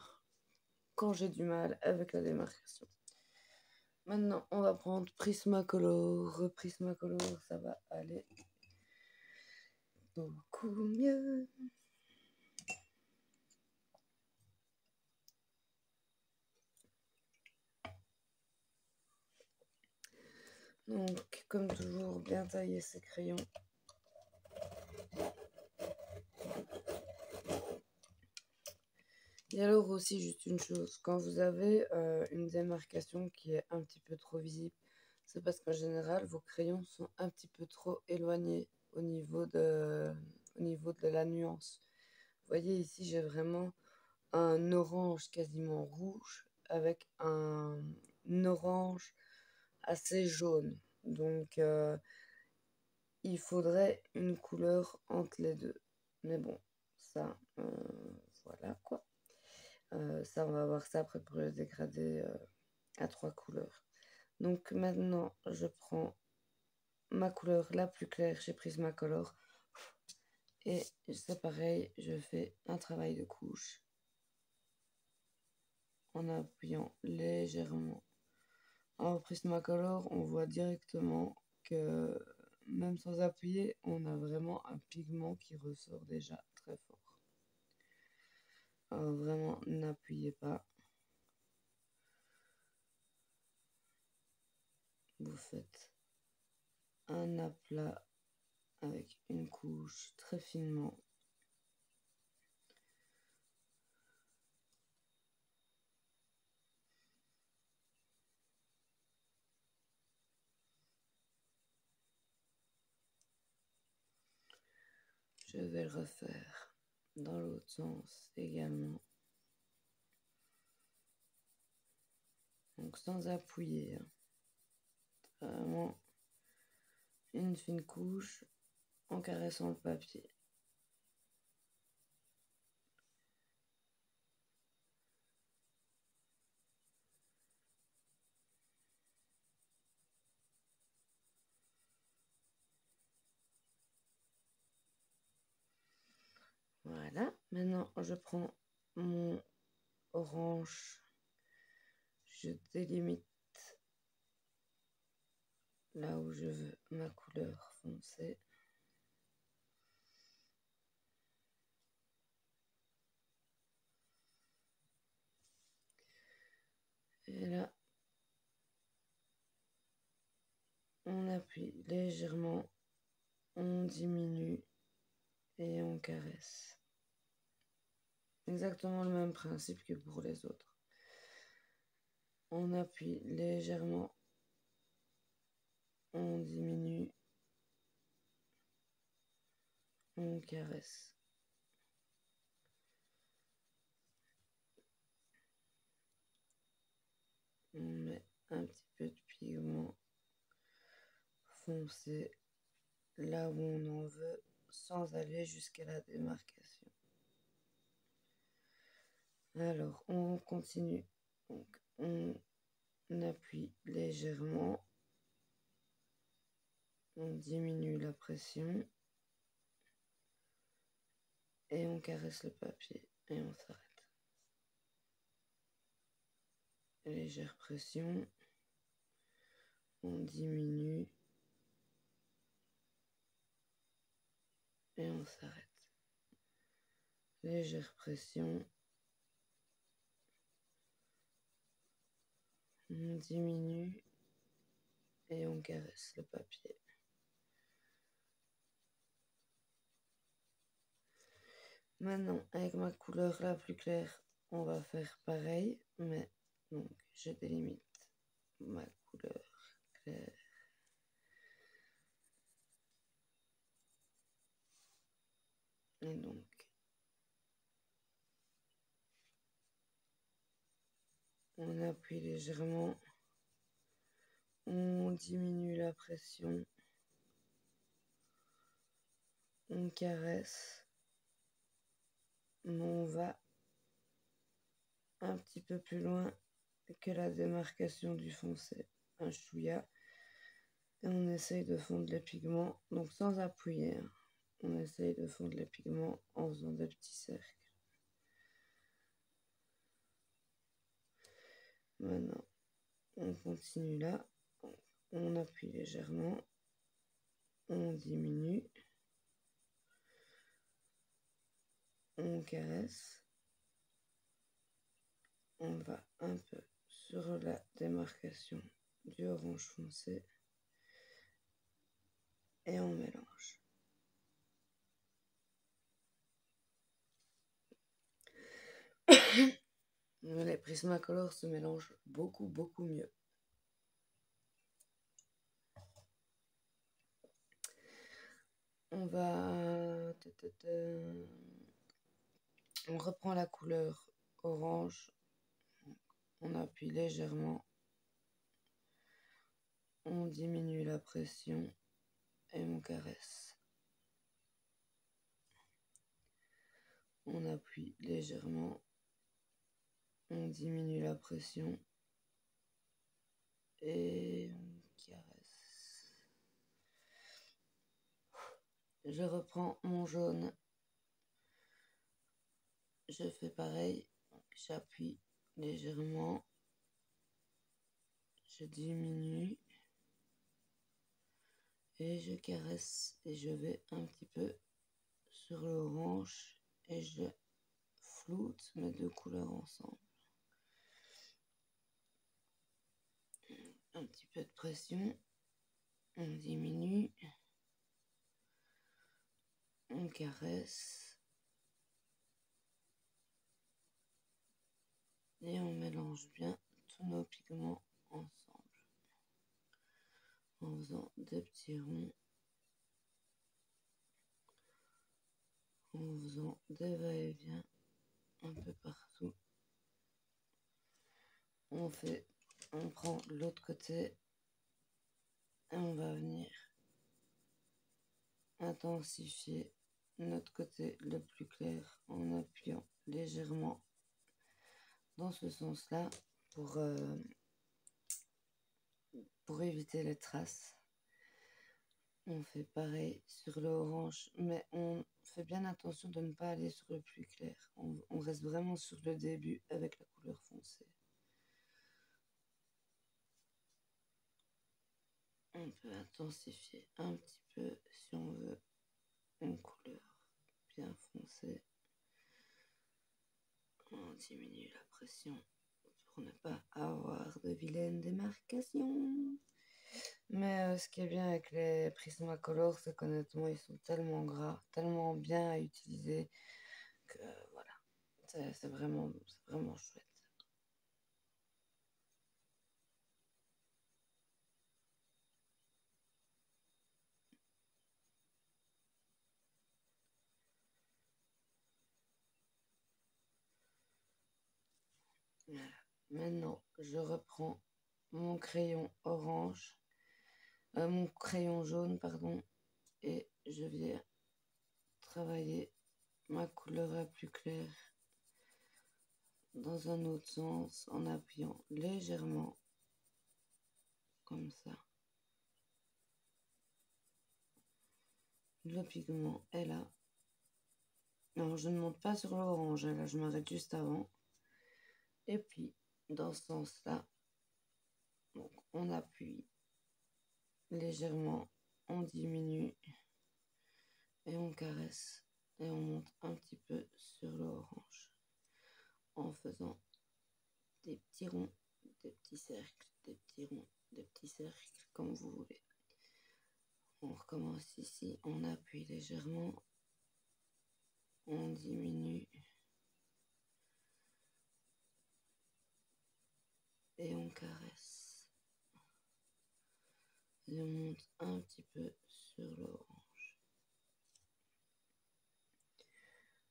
Speaker 1: quand j'ai du mal avec la démarcation. Maintenant, on va prendre Prismacolor. Prismacolor, ça va aller beaucoup mieux. Donc, comme toujours, bien tailler ses crayons. Et alors aussi, juste une chose, quand vous avez une démarcation qui est un petit peu trop visible, c'est parce qu'en général, vos crayons sont un petit peu trop éloignés au niveau de la nuance. Vous voyez ici, j'ai vraiment un orange quasiment rouge avec un orange assez jaune. Donc, il faudrait une couleur entre les deux. Mais bon, ça, voilà quoi. Ça, on va voir ça après pour le dégradé à 3 couleurs. Donc maintenant, je prends ma couleur la plus claire chez Prismacolor. Et c'est pareil, je fais un travail de couche en appuyant légèrement. En Prismacolor, on voit directement que même sans appuyer, on a vraiment un pigment qui ressort déjà très fort. Alors vraiment, n'appuyez pas. Vous faites un aplat avec une couche très finement. Je vais le refaire dans l'autre sens également. Donc sans appuyer. Vraiment une fine couche en caressant le papier. Voilà, maintenant je prends mon orange, je délimite là où je veux ma couleur foncée. Et là, on appuie légèrement, on diminue et on caresse. Exactement le même principe que pour les autres. On appuie légèrement, on diminue, on caresse. On met un petit peu de pigment foncé là où on en veut sans aller jusqu'à la démarcation. Alors, on continue. Donc, on On appuie légèrement. On diminue la pression. Et on caresse le papier et on s'arrête. Légère pression. On diminue. Et on s'arrête. Légère pression. On diminue. Et on caresse le papier. Maintenant, avec ma couleur la plus claire, on va faire pareil, mais donc je délimite ma couleur claire. Et donc, on appuie légèrement, on diminue la pression, on caresse, mais on va un petit peu plus loin que la démarcation du foncé, un chouïa, et on essaye de fondre les pigments, donc sans appuyer, hein. On essaye de fondre les pigments en faisant des petits cercles. Maintenant, on continue là, on appuie légèrement, on diminue, on caresse, on va un peu sur la démarcation du orange foncé et on mélange. Les Prismacolor se mélangent beaucoup mieux. On va... On reprend la couleur orange. On appuie légèrement. On diminue la pression et on caresse. On appuie légèrement. On diminue la pression et on caresse. Je reprends mon jaune. Je fais pareil. J'appuie légèrement. Je diminue. Et je caresse. Et je vais un petit peu sur l'orange. Et je floute mes deux couleurs ensemble. Un petit peu de pression. On diminue. On caresse. Et on mélange bien tous nos pigments ensemble. En faisant des petits ronds. En faisant des va-et-vient un peu partout. On prend l'autre côté. Et on va venir intensifier notre côté le plus clair en appuyant légèrement dans ce sens-là pour éviter les traces. On fait pareil sur l'orange, mais on fait bien attention de ne pas aller sur le plus clair. On reste vraiment sur le début avec la couleur foncée. On peut intensifier un petit peu si on veut une couleur bien foncée. On diminue la pression pour ne pas avoir de vilaines démarcations. Mais ce qui est bien avec les Prismacolor, c'est qu'honnêtement, ils sont tellement gras, tellement bien à utiliser que voilà, c'est vraiment chouette. Voilà. Maintenant, je reprends mon crayon orange, mon crayon jaune, pardon, et je viens travailler ma couleur la plus claire dans un autre sens en appuyant légèrement comme ça. Le pigment est là. Non, je ne monte pas sur l'orange, là je m'arrête juste avant. Et puis, dans ce sens-là, donc on appuie légèrement, on diminue et on caresse et on monte un petit peu sur l'orange en faisant des petits ronds, des petits cercles, des petits ronds, des petits cercles, comme vous voulez. On recommence ici, on appuie légèrement, on diminue et on caresse. Et on monte un petit peu sur l'orange.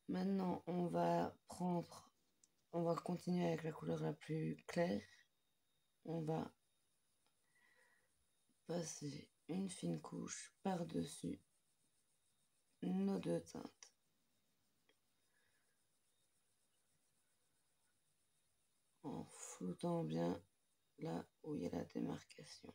Speaker 1: Maintenant, on va continuer avec la couleur la plus claire. On va passer une fine couche par-dessus nos deux teintes. En floutant bien là où il y a la démarcation.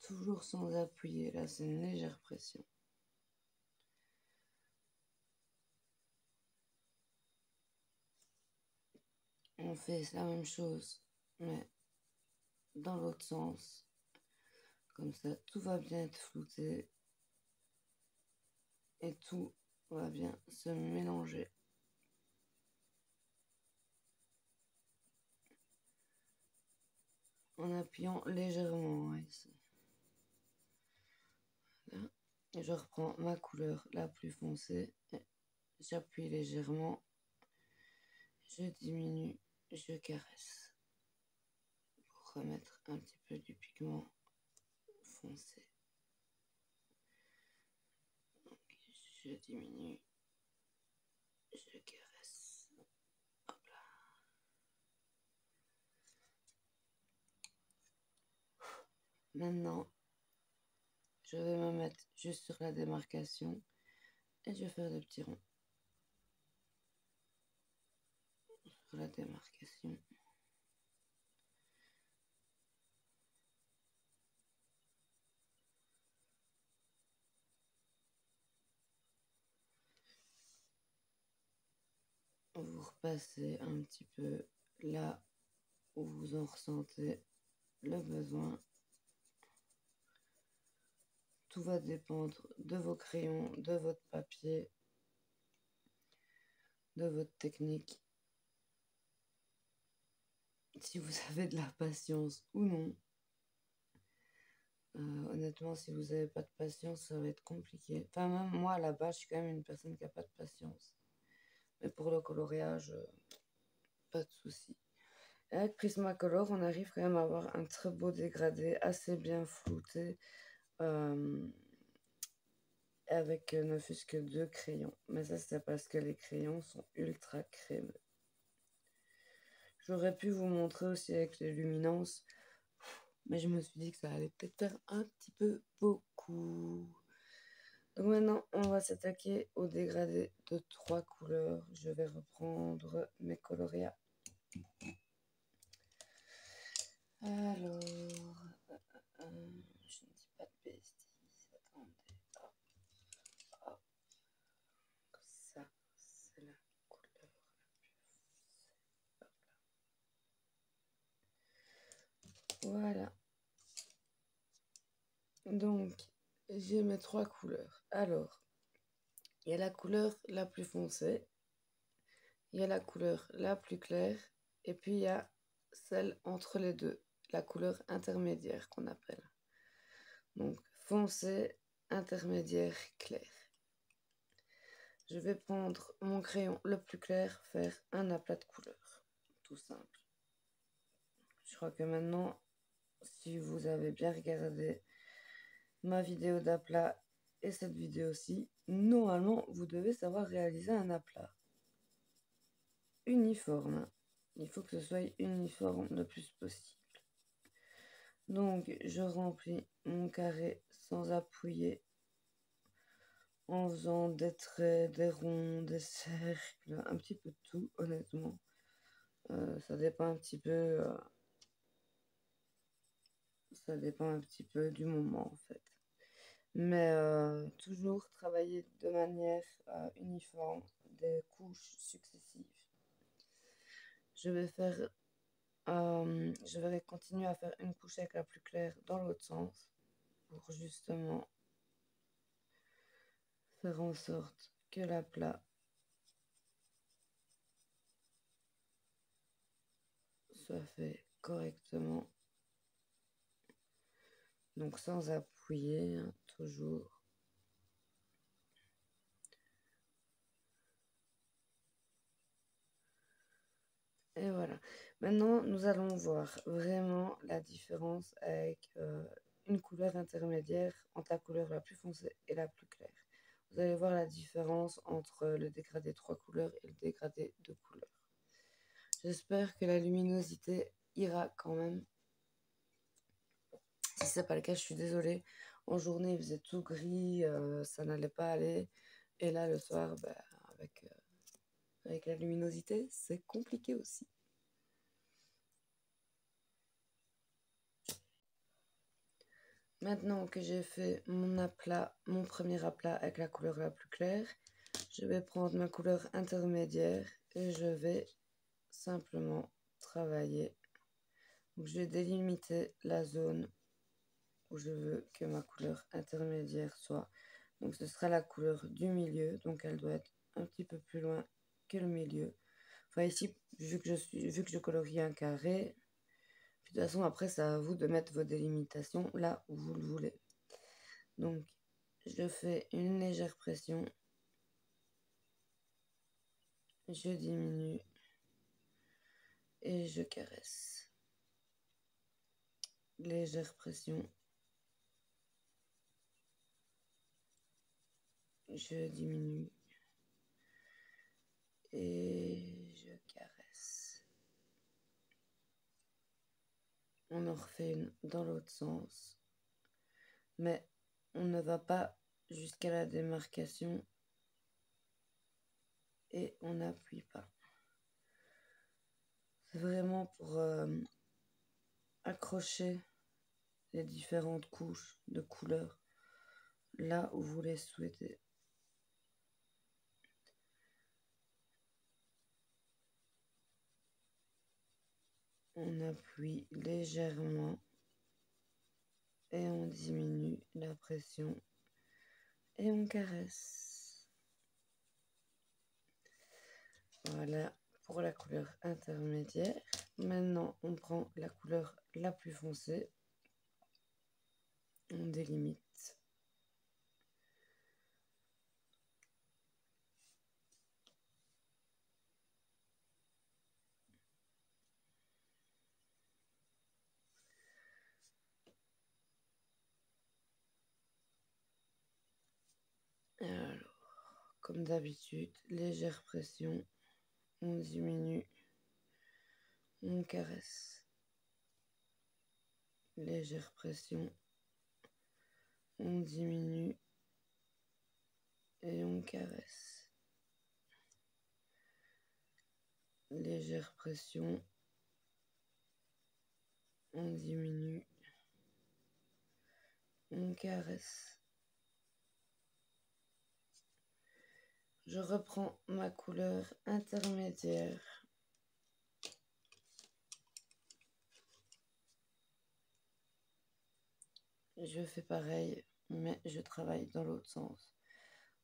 Speaker 1: Toujours sans appuyer, là c'est une légère pression. On fait la même chose, mais dans l'autre sens. Comme ça, tout va bien être flouté et tout va bien se mélanger. En appuyant légèrement ici. Là. Et je reprends ma couleur la plus foncée. J'appuie légèrement. Je diminue. Je caresse. Pour remettre un petit peu du pigment foncé. Donc, je diminue. Je caresse. Hop là. Maintenant, je vais me mettre juste sur la démarcation et je vais faire des petits ronds sur la démarcation. Vous repassez un petit peu là où vous en ressentez le besoin. Tout va dépendre de vos crayons, de votre papier, de votre technique. Si vous avez de la patience ou non. Honnêtement, si vous n'avez pas de patience, ça va être compliqué. Enfin, même moi, à la base, je suis quand même une personne qui n'a pas de patience. Mais pour le coloriage, pas de souci. Avec Prismacolor, on arrive quand même à avoir un très beau dégradé, assez bien flouté, avec ne fût-ce que 2 crayons. Mais ça, c'est parce que les crayons sont ultra crémeux. J'aurais pu vous montrer aussi avec les luminances, mais je me suis dit que ça allait peut-être faire un petit peu beaucoup. Donc maintenant, on va s'attaquer au dégradé de 3 couleurs. Je vais reprendre mes coloria. Alors, je ne dis pas de bêtises. Attendez. Hop, hop. Ça, c'est la couleur la plus foncée. Voilà. Donc, j'ai mes 3 couleurs. Alors, il y a la couleur la plus foncée, il y a la couleur la plus claire, et puis il y a celle entre les deux, la couleur intermédiaire qu'on appelle. Donc, foncé, intermédiaire, clair. Je vais prendre mon crayon le plus clair, faire un aplat de couleur. Tout simple. Je crois que maintenant, si vous avez bien regardé ma vidéo d'aplat et cette vidéo-ci, normalement, vous devez savoir réaliser un aplat uniforme. Il faut que ce soit uniforme le plus possible. Donc, je remplis mon carré sans appuyer en faisant des traits, des ronds, des cercles, un petit peu de tout, honnêtement. Ça dépend un petit peu, ça dépend un petit peu du moment en fait. Mais toujours travailler de manière uniforme, des couches successives. Je vais faire, je vais continuer à faire une couche avec la plus claire dans l'autre sens pour justement faire en sorte que l'aplat soit fait correctement. Donc sans appuyer, hein, toujours. Et voilà. Maintenant, nous allons voir vraiment la différence avec une couleur intermédiaire entre la couleur la plus foncée et la plus claire. Vous allez voir la différence entre le dégradé 3 couleurs et le dégradé 2 couleurs. J'espère que la luminosité ira quand même. Si ce n'est pas le cas, je suis désolée. En journée, il faisait tout gris, ça n'allait pas aller. Et là, le soir, bah, avec la luminosité, c'est compliqué aussi. Maintenant que j'ai fait mon aplat, mon premier aplat avec la couleur la plus claire, je vais prendre ma couleur intermédiaire et je vais simplement travailler. Donc, je vais délimiter la zone où je veux que ma couleur intermédiaire soit. Donc ce sera la couleur du milieu, donc elle doit être un petit peu plus loin que le milieu. Enfin ici, vu que je colorie un carré, puis de toute façon après c'est à vous de mettre vos délimitations là où vous le voulez. Donc je fais une légère pression, je diminue et je caresse. Légère pression, je diminue et je caresse. On en refait une dans l'autre sens, mais on ne va pas jusqu'à la démarcation et on n'appuie pas. C'est vraiment pour accrocher les différentes couches de couleurs là où vous les souhaitez. On appuie légèrement et on diminue la pression et on caresse. Voilà pour la couleur intermédiaire. Maintenant, on prend la couleur la plus foncée. On délimite. Alors, comme d'habitude, légère pression. On diminue. On caresse. Légère pression. On diminue. Et on caresse. Légère pression. On diminue. On caresse. Je reprends ma couleur intermédiaire. Je fais pareil, mais je travaille dans l'autre sens.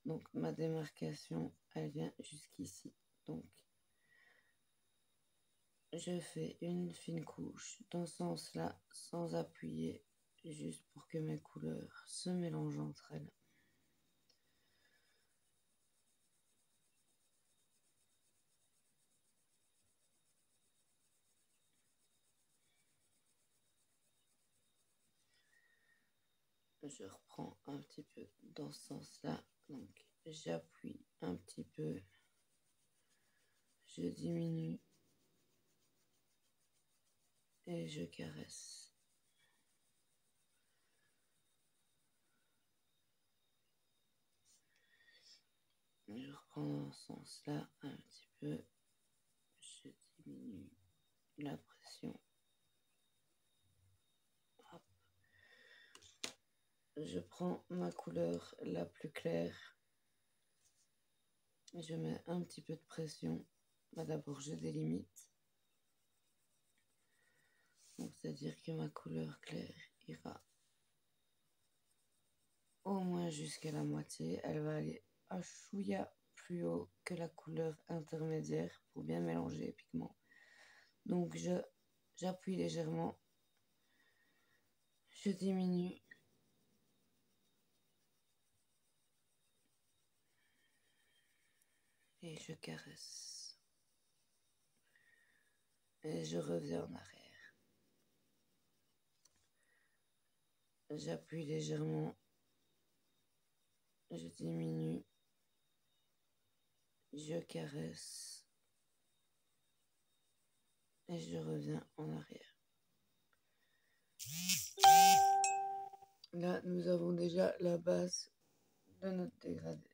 Speaker 1: Donc ma démarcation, elle vient jusqu'ici. Donc je fais une fine couche dans ce sens-là, sans appuyer, juste pour que mes couleurs se mélangent entre elles. Je reprends un petit peu dans ce sens-là, donc j'appuie un petit peu, je diminue et je caresse. Je reprends dans ce sens-là un petit peu. Je diminue la pression. Hop. Je prends ma couleur la plus claire. Je mets un petit peu de pression. D'abord, je délimite. Donc, c'est-à-dire que ma couleur claire ira au moins jusqu'à la moitié. Elle va aller un chouïa plus haut que la couleur intermédiaire pour bien mélanger les pigments. Donc, j'appuie légèrement. Je diminue. Et je caresse. Et je reviens en arrière. J'appuie légèrement. Je diminue. Je caresse. Et je reviens en arrière. Là, nous avons déjà la base de notre dégradé.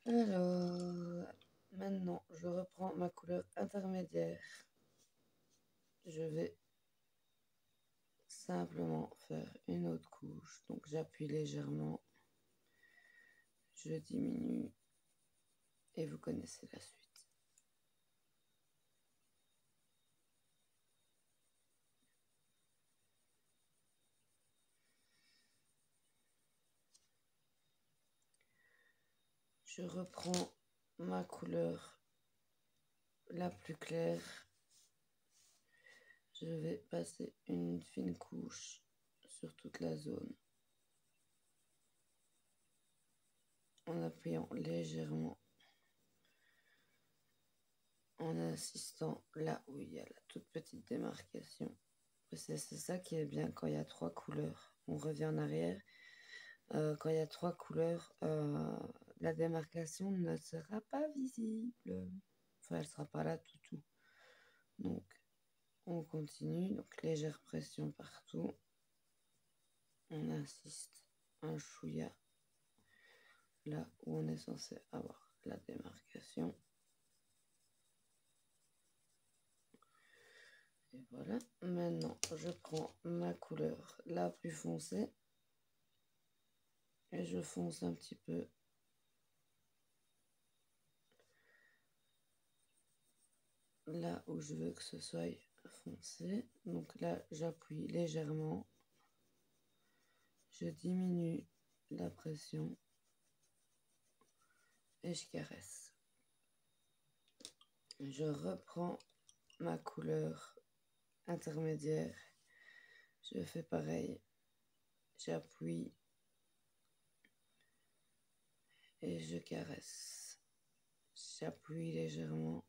Speaker 1: Alors, maintenant, je reprends ma couleur intermédiaire. Je vais simplement faire une autre couche. Donc, j'appuie légèrement. Je diminue. Et vous connaissez la suite. Je reprends ma couleur la plus claire. Je vais passer une fine couche sur toute la zone en appuyant légèrement, en insistant là où il y a la toute petite démarcation. C'est ça qui est bien quand il y a 3 couleurs. On revient en arrière. Quand il y a 3 couleurs, la démarcation ne sera pas visible. Enfin, elle ne sera pas là tout. Donc, on continue. Donc, légère pression partout. On insiste un chouïa là où on est censé avoir la démarcation. Et voilà. Maintenant, je prends ma couleur la plus foncée. Et je fonce un petit peu là où je veux que ce soit foncé. Donc là, j'appuie légèrement. Je diminue la pression. Et je caresse. Je reprends ma couleur intermédiaire. Je fais pareil. J'appuie. Et je caresse. J'appuie légèrement.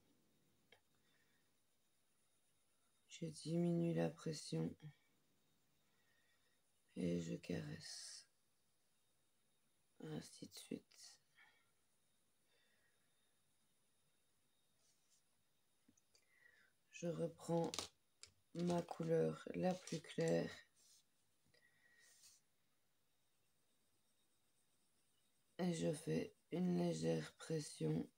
Speaker 1: Je diminue la pression. Et je caresse. Ainsi de suite. Je reprends ma couleur la plus claire. Et je fais une légère pression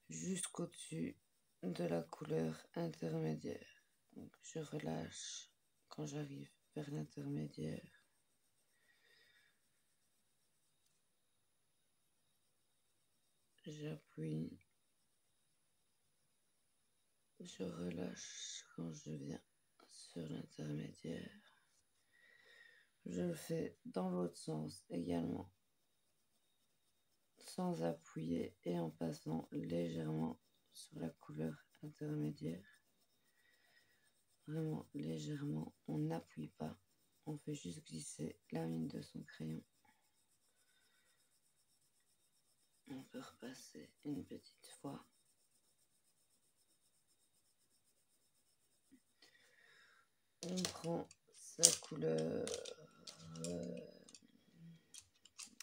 Speaker 1: jusqu'au-dessus de la couleur intermédiaire. Donc je relâche quand j'arrive vers l'intermédiaire. J'appuie. Je relâche quand je viens sur l'intermédiaire. Je le fais dans l'autre sens également, sans appuyer et en passant légèrement sur la couleur intermédiaire. Vraiment légèrement, on n'appuie pas, on fait juste glisser la mine de son crayon. On peut repasser une petite fois. On prend sa couleur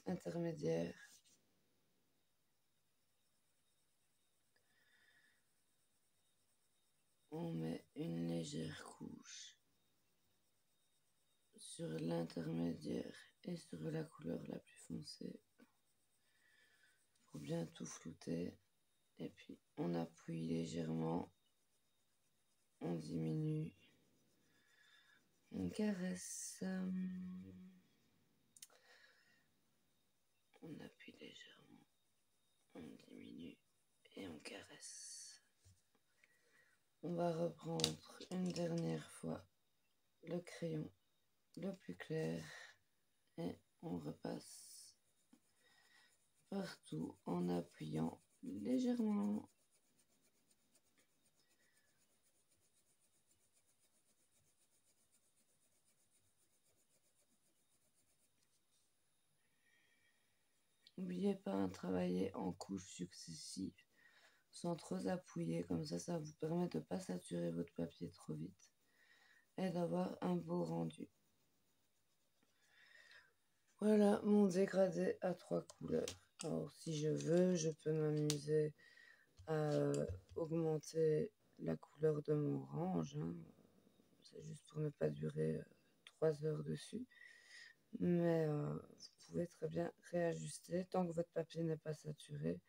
Speaker 1: intermédiaire. On met une légère couche sur l'intermédiaire et sur la couleur la plus foncée pour bien tout flouter. Et puis on appuie légèrement, on diminue, on caresse, on appuie légèrement, on diminue et on caresse. On va reprendre une dernière fois le crayon le plus clair et on repasse partout en appuyant légèrement. N'oubliez pas de travailler en couches successives sans trop appuyer, comme ça vous permet de ne pas saturer votre papier trop vite et d'avoir un beau rendu. Voilà mon dégradé à 3 couleurs. Alors si je veux, je peux m'amuser à augmenter la couleur de mon orange, hein. C'est juste pour ne pas durer 3 heures dessus. Mais vous pouvez très bien réajuster. Tant que votre papier n'est pas saturé,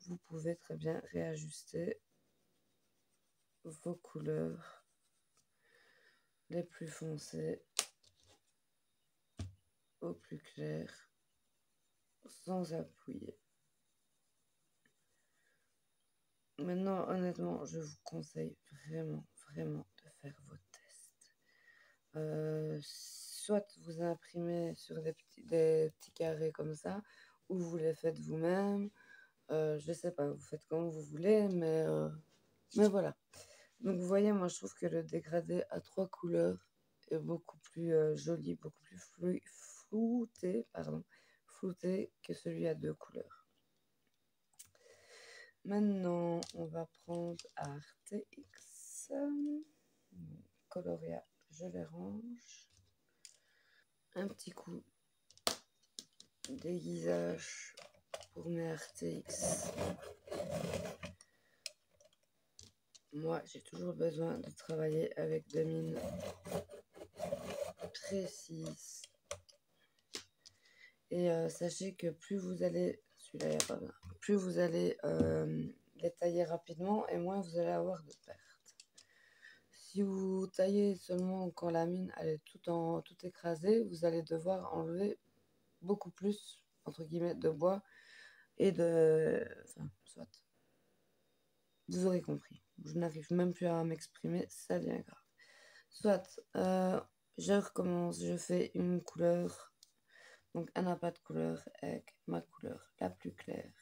Speaker 1: vous pouvez très bien réajuster vos couleurs les plus foncées au plus clair sans appuyer. Maintenant, honnêtement, je vous conseille vraiment de faire vos tests. Soit vous imprimez sur des petits carrés comme ça, ou vous les faites vous-même. Je sais pas, vous faites comme vous voulez, mais voilà. Donc vous voyez, moi je trouve que le dégradé à 3 couleurs est beaucoup plus joli, beaucoup plus flouté que celui à 2 couleurs. Maintenant, on va prendre Artx, Coloria, je les range. Un petit coup d'aiguisage pour mes Artx. Moi, j'ai toujours besoin de travailler avec des mines précises. Et sachez que plus vous allez, celui-là, il n'y a pas bien, plus vous allez les tailler rapidement et moins vous allez avoir de pertes. Si vous taillez seulement quand la mine elle est tout écrasée, vous allez devoir enlever beaucoup plus, entre guillemets, de bois et de... Enfin, soit. Vous aurez compris. Je n'arrive même plus à m'exprimer, ça devient grave. Soit, je recommence, je fais une couleur, donc un appât de couleur avec ma couleur la plus claire.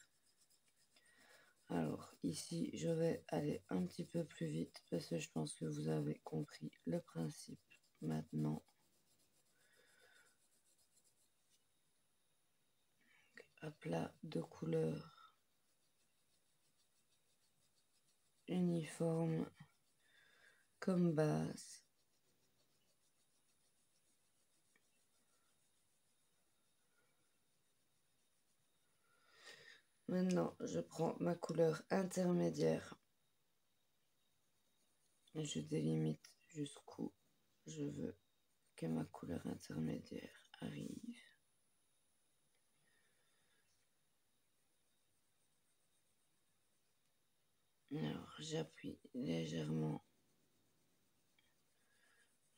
Speaker 1: Alors ici, je vais aller un petit peu plus vite parce que je pense que vous avez compris le principe maintenant. Aplat de couleur uniforme comme base. Maintenant, je prends ma couleur intermédiaire. Je délimite jusqu'où je veux que ma couleur intermédiaire arrive. Alors, j'appuie légèrement.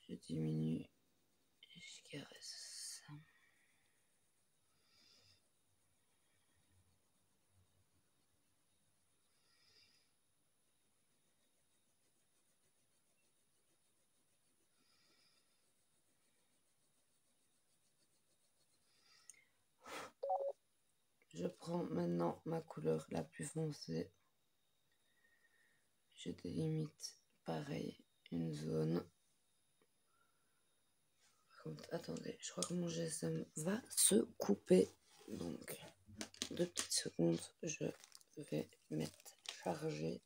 Speaker 1: Je diminue et je caresse. Je prends maintenant ma couleur la plus foncée. Je délimite pareil une zone. Attendez, je crois que mon GSM va se couper. Donc, 2 petites secondes, je vais mettre chargé.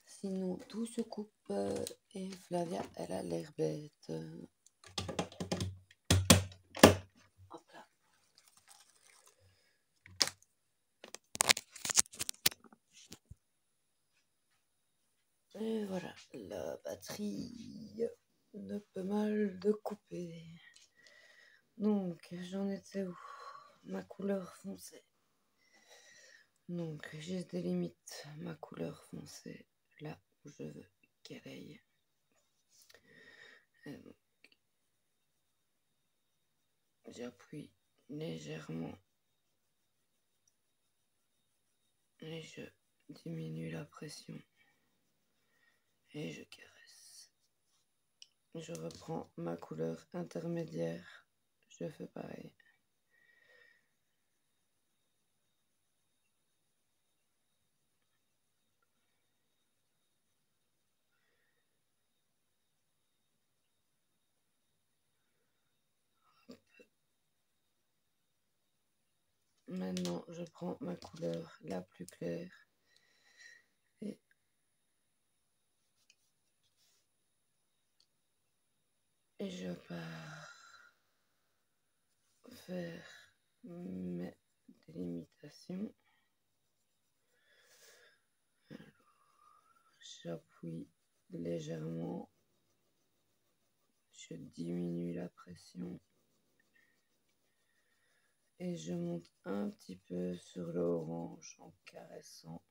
Speaker 1: Sinon, tout se coupe et Flavia, elle a l'air bête. Hop là. Et voilà, la batterie ne de pas mal de couper. Donc, j'en étais où? Ma couleur foncée. Donc, je délimite ma couleur foncée là où je veux qu'elle aille. Et donc, j'appuie légèrement et je diminue la pression et je caresse. Je reprends ma couleur intermédiaire, je fais pareil. Maintenant, je prends ma couleur la plus claire et je pars faire mes délimitations. J'appuie légèrement, je diminue la pression et je monte un petit peu sur le orange en caressant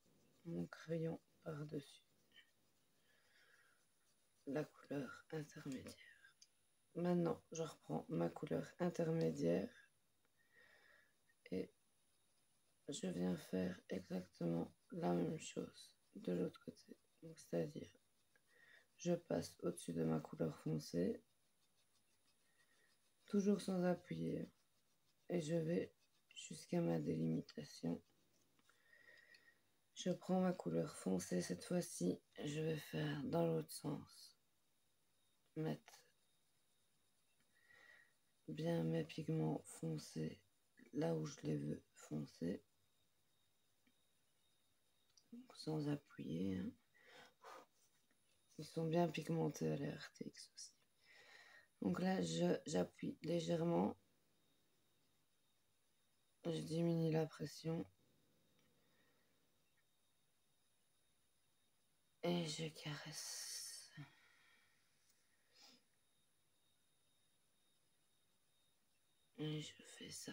Speaker 1: mon crayon par-dessus la couleur intermédiaire. Maintenant, je reprends ma couleur intermédiaire et je viens faire exactement la même chose de l'autre côté. Donc, c'est-à-dire, je passe au-dessus de ma couleur foncée, toujours sans appuyer, et je vais jusqu'à ma délimitation. Je prends ma couleur foncée cette fois-ci, je vais faire dans l'autre sens. Mettre bien mes pigments foncés là où je les veux foncés. Sans appuyer. Hein. Ils sont bien pigmentés à la RTX aussi. Donc là, j'appuie légèrement. Je diminue la pression. Et je caresse. Et je fais ça.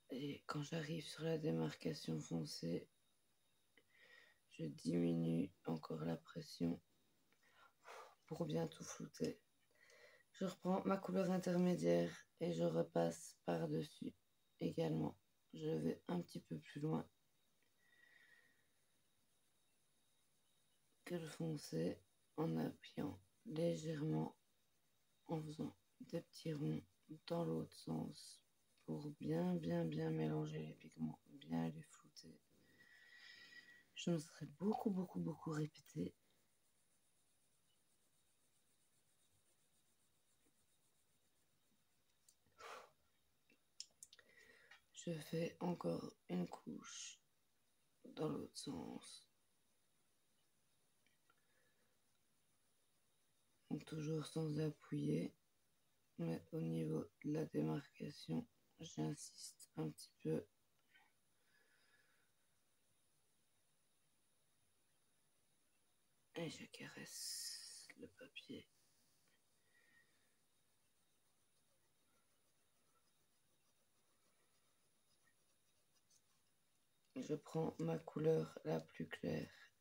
Speaker 1: Et quand j'arrive sur la démarcation foncée, je diminue encore la pression pour bien tout flouter. Je reprends ma couleur intermédiaire et je repasse par-dessus également. Je vais un petit peu plus loin que le foncé en appuyant légèrement, en faisant des petits ronds dans l'autre sens pour bien mélanger les pigments, bien les flouter. Je me serais beaucoup répété. Je fais encore une couche dans l'autre sens. Donc toujours sans appuyer, mais au niveau de la démarcation, j'insiste un petit peu. Et je caresse le papier. Je prends ma couleur la plus claire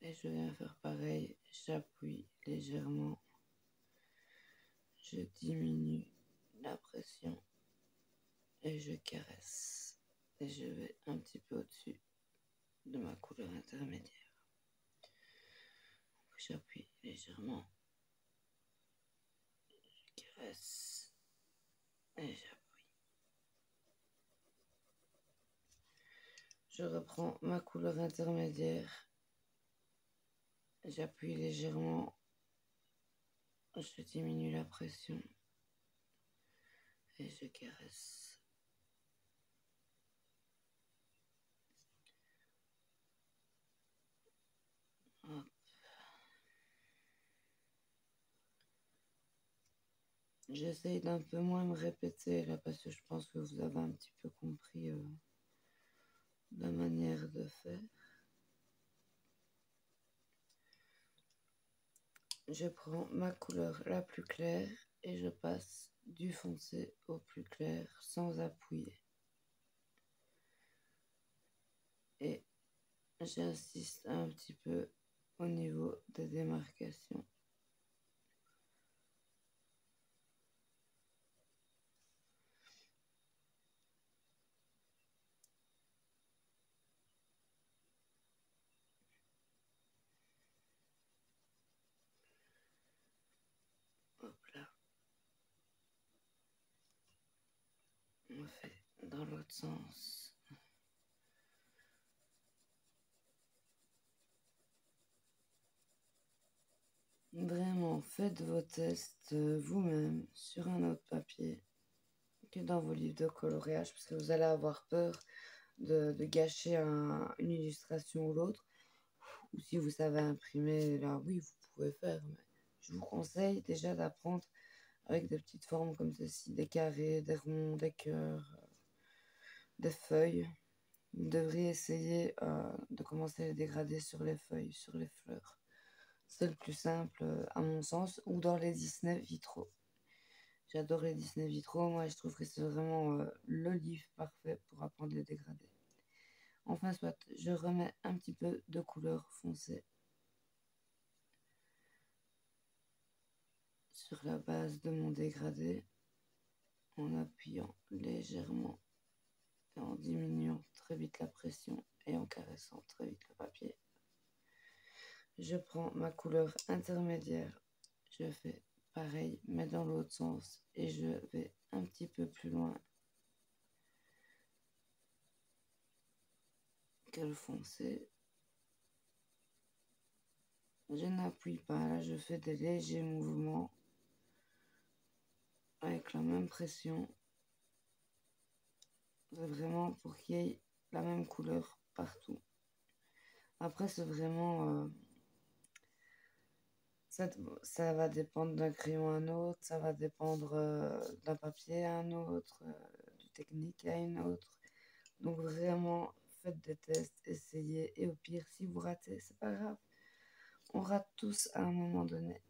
Speaker 1: et je viens faire pareil. J'appuie légèrement. Je diminue la pression et je caresse. Et je vais un petit peu au-dessus de ma couleur intermédiaire. J'appuie légèrement. Je caresse et j'appuie. Je reprends ma couleur intermédiaire. J'appuie légèrement. Je diminue la pression. Et je caresse. Hop. J'essaye d'un peu moins me répéter là parce que je pense que vous avez un petit peu compris la manière de faire. je prends ma couleur la plus claire et je passe du foncé au plus clair sans appuyer. Et j'insiste un petit peu au niveau des démarcations. Hop là. On fait dans l'autre sens. Vraiment, faites vos tests vous-même sur un autre papier que dans vos livres de coloriage parce que vous allez avoir peur de gâcher une illustration ou l'autre. Ou si vous savez imprimer, là oui, vous pouvez faire. Mais je vous conseille déjà d'apprendre avec des petites formes comme ceci, des carrés, des ronds, des cœurs, des feuilles. Vous devriez essayer de commencer les dégradés sur les feuilles, sur les fleurs. C'est le plus simple à mon sens, ou dans les Disney vitraux. J'adore les Disney vitraux, moi je trouve que c'est vraiment le livre parfait pour apprendre les dégradés. Enfin soit, je remets un petit peu de couleur foncée sur la base de mon dégradé en appuyant légèrement et en diminuant très vite la pression et en caressant très vite le papier. Je prends ma couleur intermédiaire, je fais pareil mais dans l'autre sens et je vais un petit peu plus loin que le foncé. Je n'appuie pas, là je fais des légers mouvements avec la même pression. C'est vraiment pour qu'il y ait la même couleur partout. Après c'est vraiment... ça va dépendre d'un crayon à un autre, ça va dépendre d'un papier à un autre, d'une technique à une autre. Donc vraiment, faites des tests, essayez. Et au pire, si vous ratez, c'est pas grave. On rate tous à un moment donné.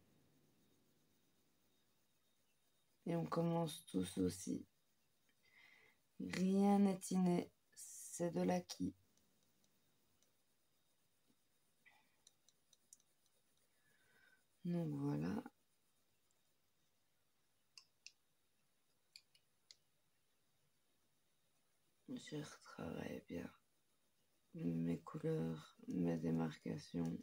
Speaker 1: Et on commence tous aussi. Rien n'est inné, c'est de l'acquis. Donc voilà. Je retravaille bien mes couleurs, mes démarcations.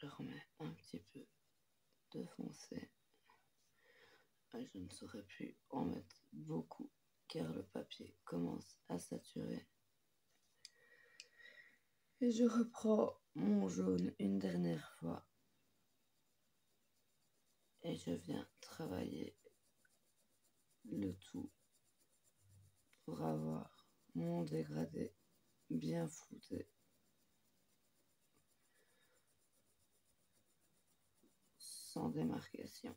Speaker 1: Je remets un petit peu de foncé. Je ne saurais plus en mettre beaucoup car le papier commence à saturer. Et je reprends mon jaune une dernière fois. Et je viens travailler le tout pour avoir mon dégradé bien flouté. Sans démarcation.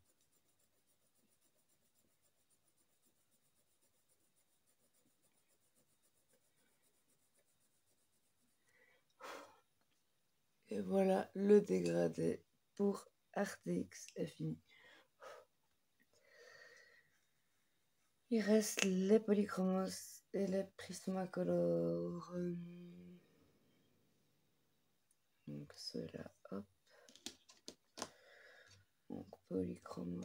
Speaker 1: Et voilà, le dégradé pour RTX est fini. Il reste les polychromos et les prismacolors. Donc ceux-là, hop. Donc polychromos.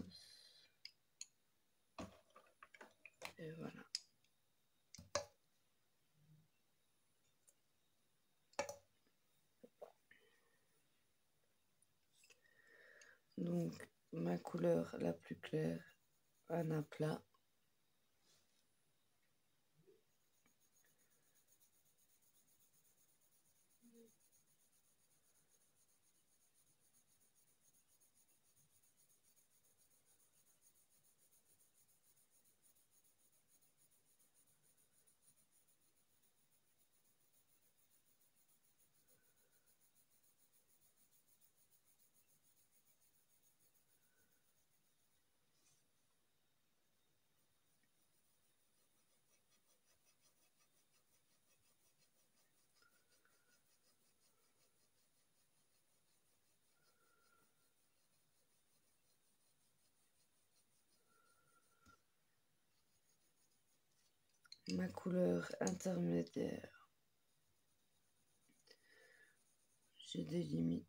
Speaker 1: Et voilà. Donc ma couleur la plus claire, un aplat. ma couleur intermédiaire. Je délimite.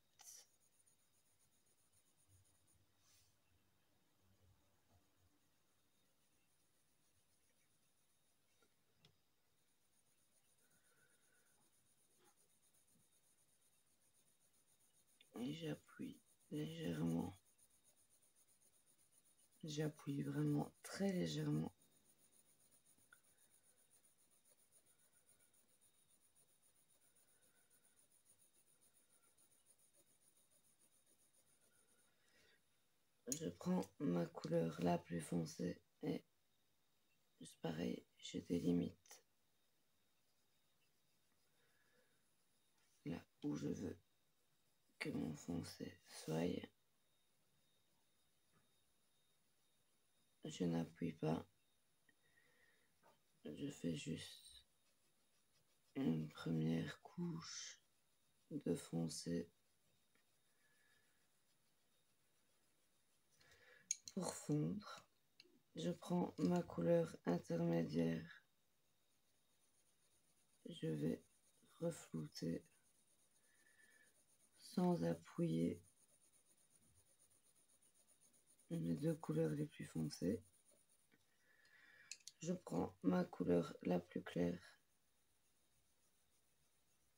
Speaker 1: Et j'appuie légèrement. J'appuie vraiment très légèrement. Je prends ma couleur la plus foncée et c'est pareil, je délimite là où je veux que mon foncé soit. Je n'appuie pas, je fais juste une première couche de foncé pour fondre. Je prends ma couleur intermédiaire, je vais reflouter sans appuyer mes deux couleurs les plus foncées. Je prends ma couleur la plus claire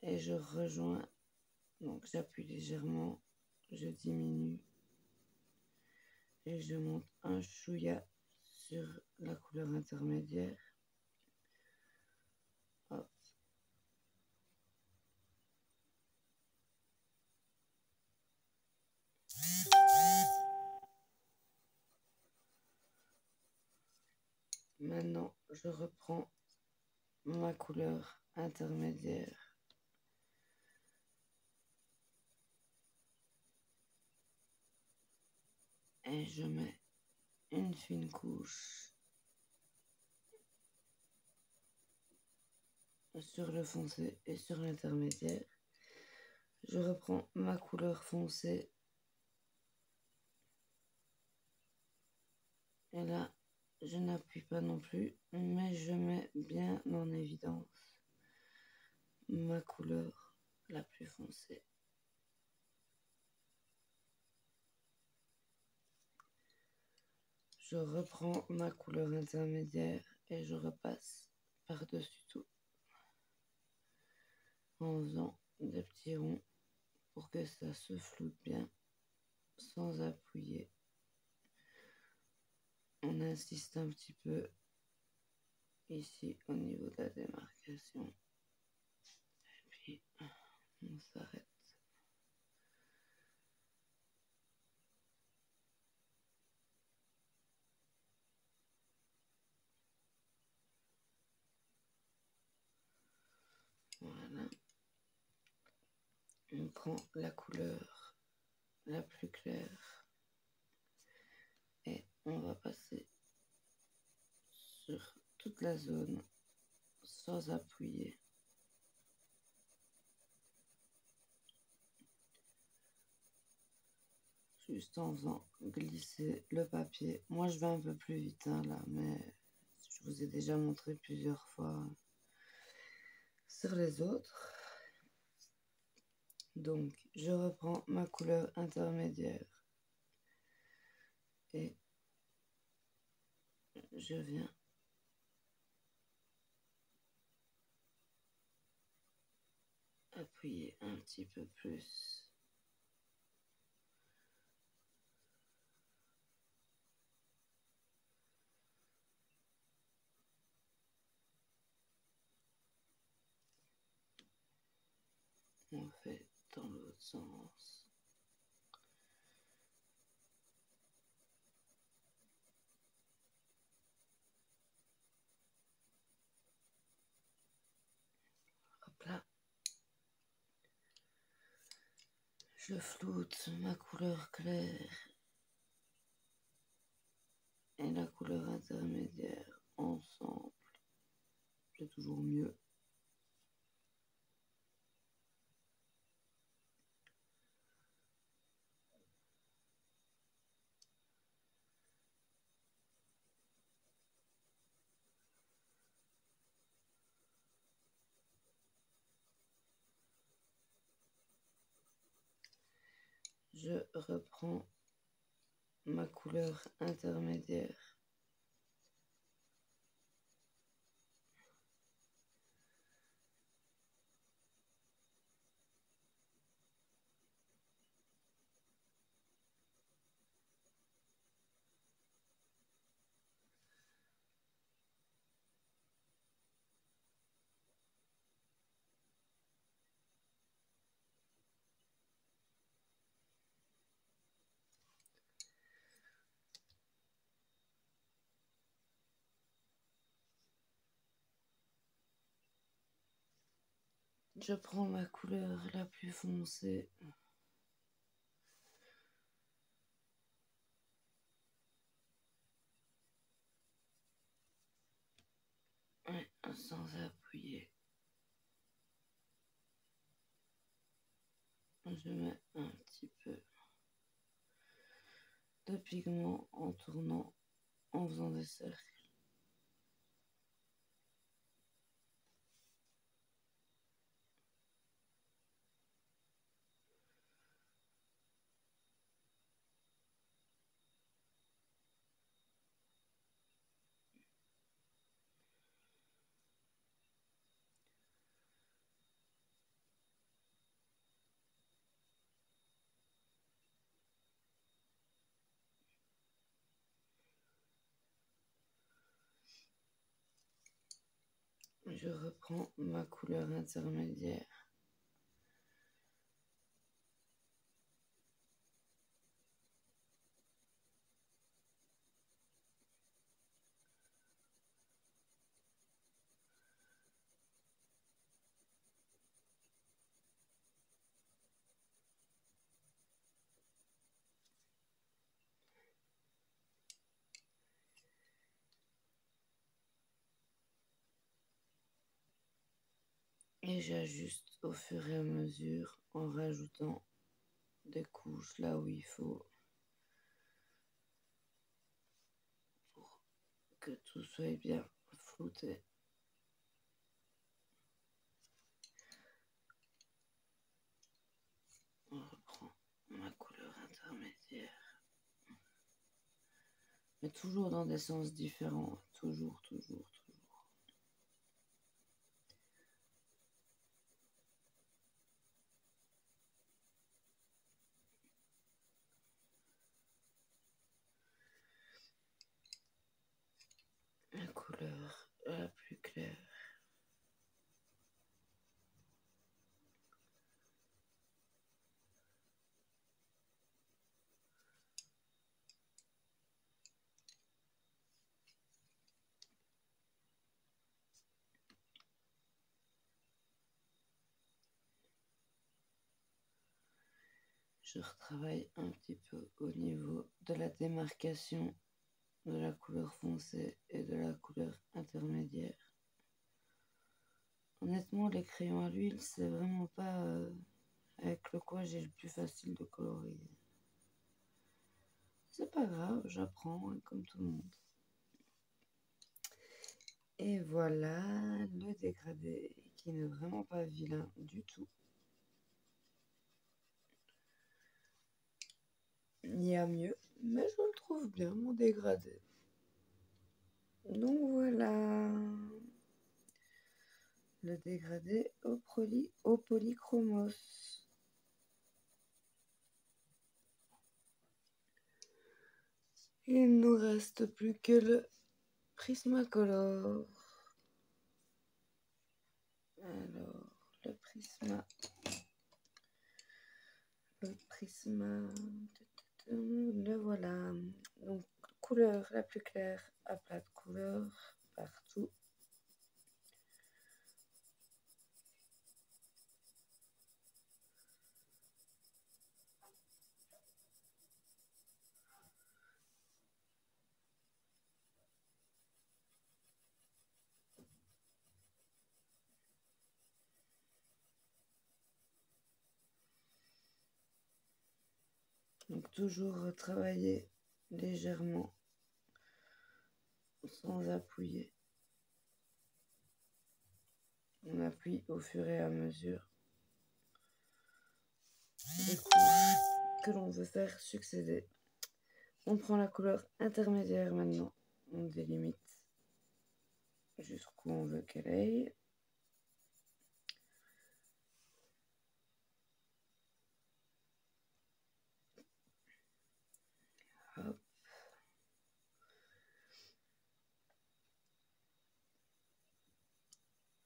Speaker 1: et je rejoins, donc j'appuie légèrement, je diminue et je monte un chouïa sur la couleur intermédiaire. Hop. Maintenant, je reprends ma couleur intermédiaire et je mets une fine couche sur le foncé et sur l'intermédiaire. Je reprends ma couleur foncée et là, je n'appuie pas non plus, mais je mets bien en évidence ma couleur la plus foncée. Je reprends ma couleur intermédiaire et je repasse par-dessus tout en faisant des petits ronds pour que ça se floute bien sans appuyer. On insiste un petit peu ici au niveau de la démarcation et puis on s'arrête. Voilà. On prend la couleur la plus claire et on va passer sur toute la zone sans appuyer. Juste en faisant glisser le papier. Moi, je vais un peu plus vite hein, là, mais je vous ai déjà montré plusieurs fois sur les autres. Donc, je reprends ma couleur intermédiaire et je viens appuyer un petit peu plus. On fait dans l'autre sens. Hop là. Je floute ma couleur claire et la couleur intermédiaire ensemble. C'est toujours mieux. je reprends ma couleur intermédiaire. Je prends ma couleur la plus foncée. Ouais, sans appuyer. Je mets un petit peu de pigment en tournant, en faisant des cercles. Je reprends ma couleur intermédiaire. Et j'ajuste au fur et à mesure en rajoutant des couches là où il faut pour que tout soit bien flouté. On reprend ma couleur intermédiaire. Mais toujours dans des sens différents. Toujours. La couleur la plus claire. Je retravaille un petit peu au niveau de la démarcation de la couleur foncée et de la couleur intermédiaire. Honnêtement, les crayons à l'huile, c'est vraiment pas avec le quoi j'ai le plus facile de colorier. C'est pas grave, j'apprends comme tout le monde. Et voilà le dégradé qui n'est vraiment pas vilain du tout. Il y a mieux, mais je le trouve bien, mon dégradé. Donc voilà, le dégradé au polychromos. Il ne nous reste plus que le Prismacolor. Alors, le Prisma, le voilà. Donc, couleur la plus claire, aplat de couleur partout. Donc toujours travailler légèrement sans appuyer. On appuie au fur et à mesure des couches. que l'on veut faire succéder. On prend la couleur intermédiaire maintenant, on délimite jusqu'où on veut qu'elle aille. Hop.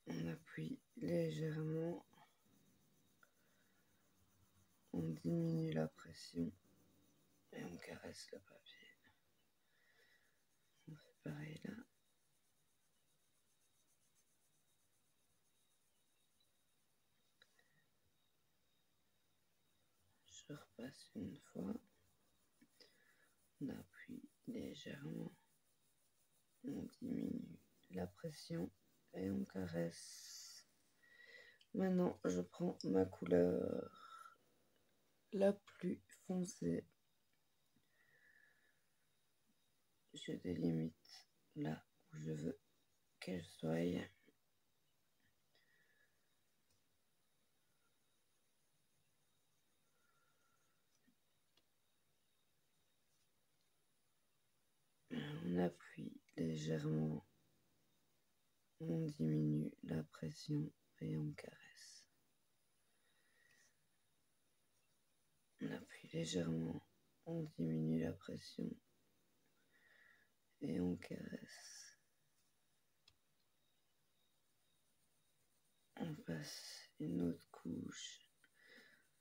Speaker 1: On appuie légèrement, on diminue la pression et on caresse le papier. On fait pareil là. Je repasse une fois, on appuie légèrement, on diminue la pression et on caresse. Maintenant, je prends ma couleur la plus foncée. Je délimite là où je veux qu'elle soit. On appuie légèrement, on diminue la pression et on caresse. On appuie légèrement, on diminue la pression et on caresse. On passe une autre couche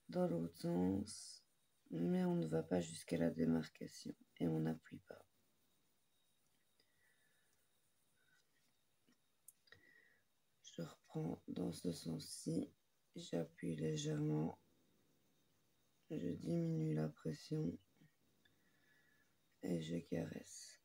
Speaker 1: dans l'autre sens, mais on ne va pas jusqu'à la démarcation et on n'appuie pas. Je reprends dans ce sens-ci, j'appuie légèrement, je diminue la pression et je caresse.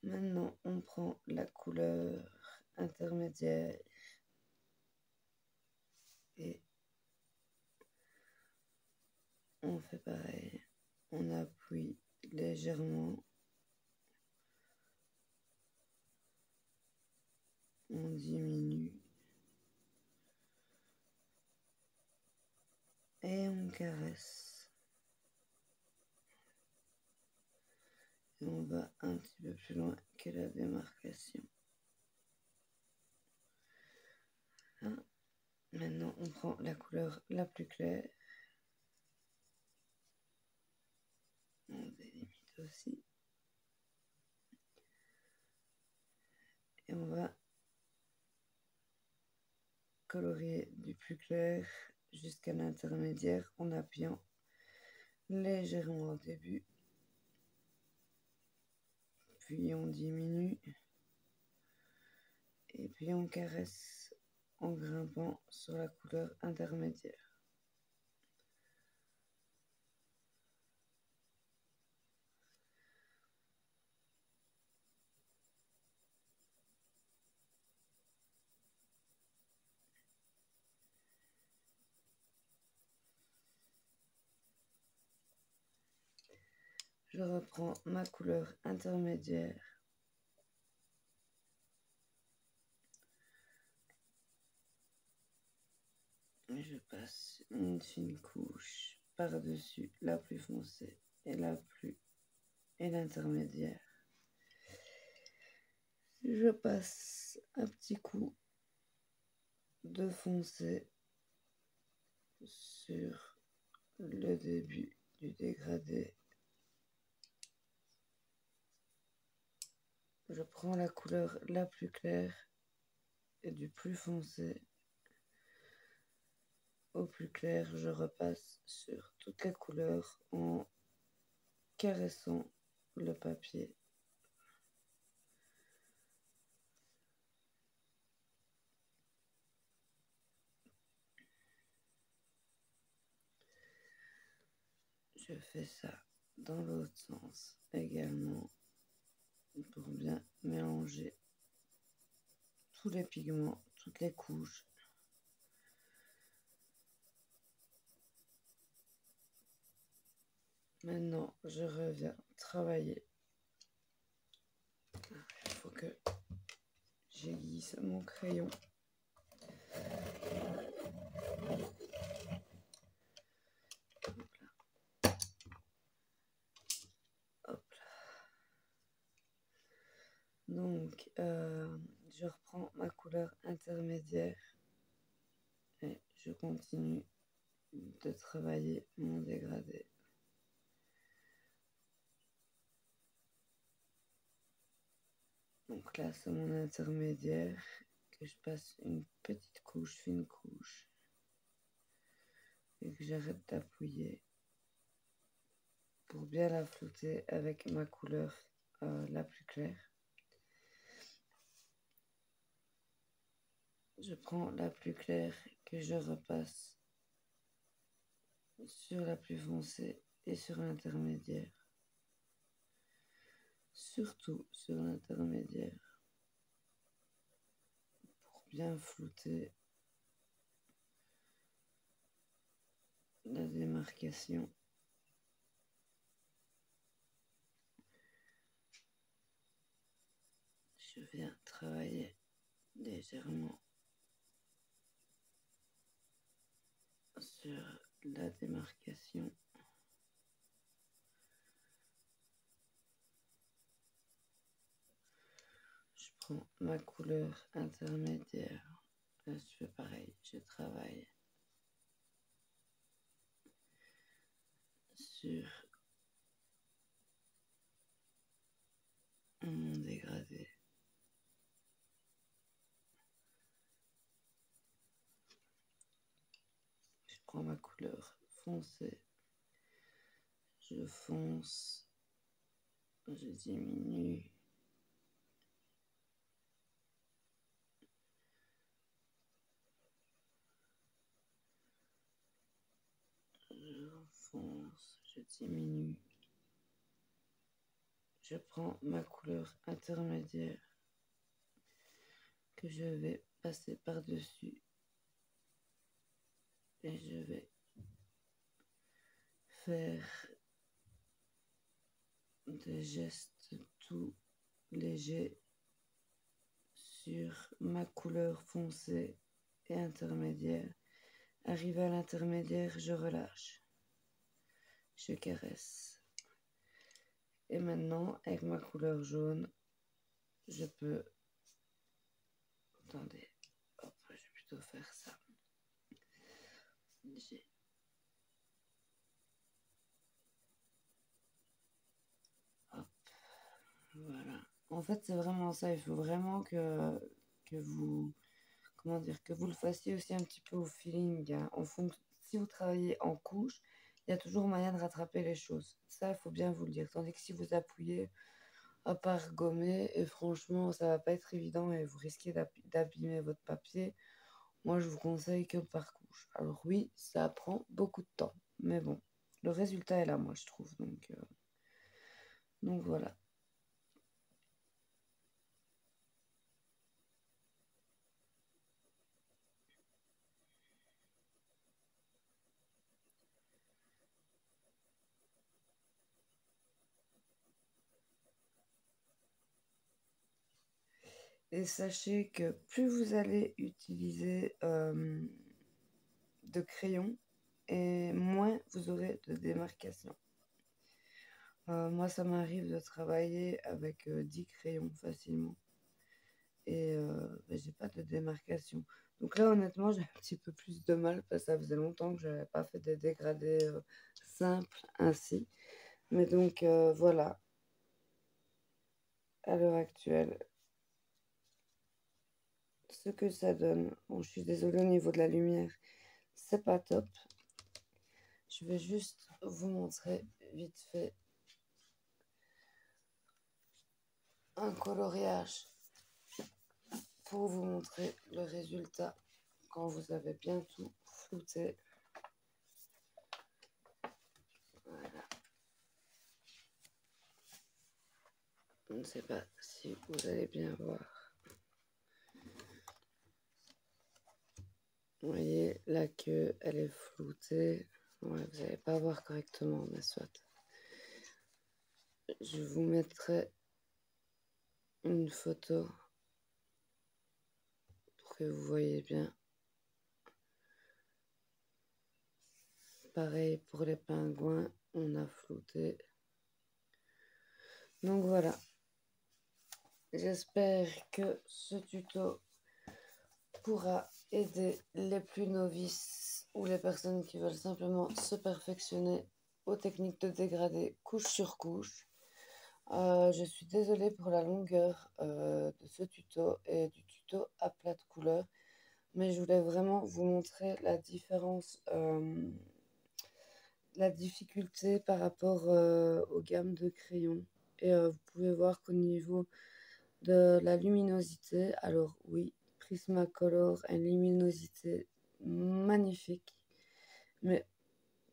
Speaker 1: Maintenant, on prend la couleur intermédiaire et on fait pareil. On appuie légèrement, on diminue et on caresse. Et on va un petit peu plus loin que la démarcation. Là. Maintenant, on prend la couleur la plus claire. On délimite aussi. Et on va colorier du plus clair jusqu'à l'intermédiaire en appuyant légèrement au début. Puis on diminue. Et puis on caresse en grimpant sur la couleur intermédiaire. Je reprends ma couleur intermédiaire. Et je passe une fine couche par-dessus la plus foncée et l'intermédiaire. Je passe un petit coup de foncé sur le début du dégradé. Je prends la couleur la plus claire et du plus foncé au plus clair, je repasse sur toute la couleur en caressant le papier. Je fais ça dans l'autre sens également pour bien mélanger tous les pigments, toutes les couches. Maintenant, je reviens travailler faut que j'aiguise mon crayon. Hop là. Donc, je reprends ma couleur intermédiaire et je continue de travailler mon dégradé. Donc là, c'est mon intermédiaire que je passe une petite couche, fine couche, et que j'arrête d'appuyer pour bien la flouter avec ma couleur la plus claire. Je prends la plus claire que je repasse sur la plus foncée et sur l'intermédiaire. Surtout sur l'intermédiaire pour bien flouter la démarcation. Je viens travailler légèrement sur la démarcation. Je prends ma couleur intermédiaire. Là, je fais pareil, je travaille sur mon dégradé. Je prends ma couleur foncée. Je fonce. Je diminue. Je fonce. Je diminue. Je prends ma couleur intermédiaire que je vais passer par-dessus et je vais faire des gestes tout légers sur ma couleur foncée et intermédiaire. Arrivé à l'intermédiaire, je relâche. Je caresse. Et maintenant, avec ma couleur jaune, je peux... Attendez, hop, je vais plutôt faire ça. Hop, voilà. En fait, c'est vraiment ça. Il faut vraiment que vous... Comment dire, que vous le fassiez aussi un petit peu au feeling, hein. Si vous travaillez en couche, il y a toujours moyen de rattraper les choses. Ça, il faut bien vous le dire. Tandis que si vous appuyez à part gommer, et franchement, ça va pas être évident et vous risquez d'abîmer votre papier. Moi, je vous conseille que par couche. Alors oui, ça prend beaucoup de temps, mais bon, le résultat est là, moi, je trouve. Donc voilà. Et sachez que plus vous allez utiliser de crayons, et moins vous aurez de démarcation. Moi, ça m'arrive de travailler avec 10 crayons facilement. Et j'ai pas de démarcation. Donc là, honnêtement, j'ai un petit peu plus de mal parce que ça faisait longtemps que je n'avais pas fait des dégradés simples ainsi. Mais donc, voilà, à l'heure actuelle, ce que ça donne. Bon, je suis désolée au niveau de la lumière, c'est pas top. Je vais juste vous montrer vite fait un coloriage pour vous montrer le résultat quand vous avez bien tout flouté. Voilà. Je ne sais pas si vous allez bien voir. Vous voyez, la queue, elle est floutée. Ouais, vous n'allez pas voir correctement, mais soit. Je vous mettrai une photo pour que vous voyez bien. Pareil pour les pingouins, on a flouté. Donc voilà, j'espère que ce tuto pourra aider les plus novices ou les personnes qui veulent simplement se perfectionner aux techniques de dégradé couche sur couche. Je suis désolée pour la longueur de ce tuto et du tuto à plat de couleur, mais je voulais vraiment vous montrer la différence, la difficulté par rapport aux gammes de crayons. Et vous pouvez voir qu'au niveau de la luminosité, alors oui, Prismacolor a une luminosité magnifique, mais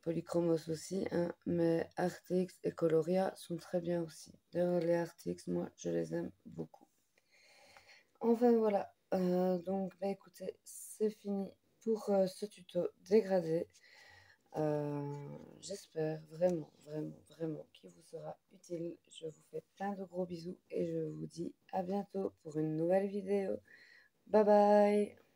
Speaker 1: Polychromos aussi, hein, mais Artix et Coloria sont très bien aussi. D'ailleurs, les Artix, moi, je les aime beaucoup. Enfin, voilà. Donc, bah, écoutez, c'est fini pour ce tuto dégradé. J'espère vraiment, vraiment, vraiment qu'il vous sera utile. Je vous fais plein de gros bisous et je vous dis à bientôt pour une nouvelle vidéo. Bye bye!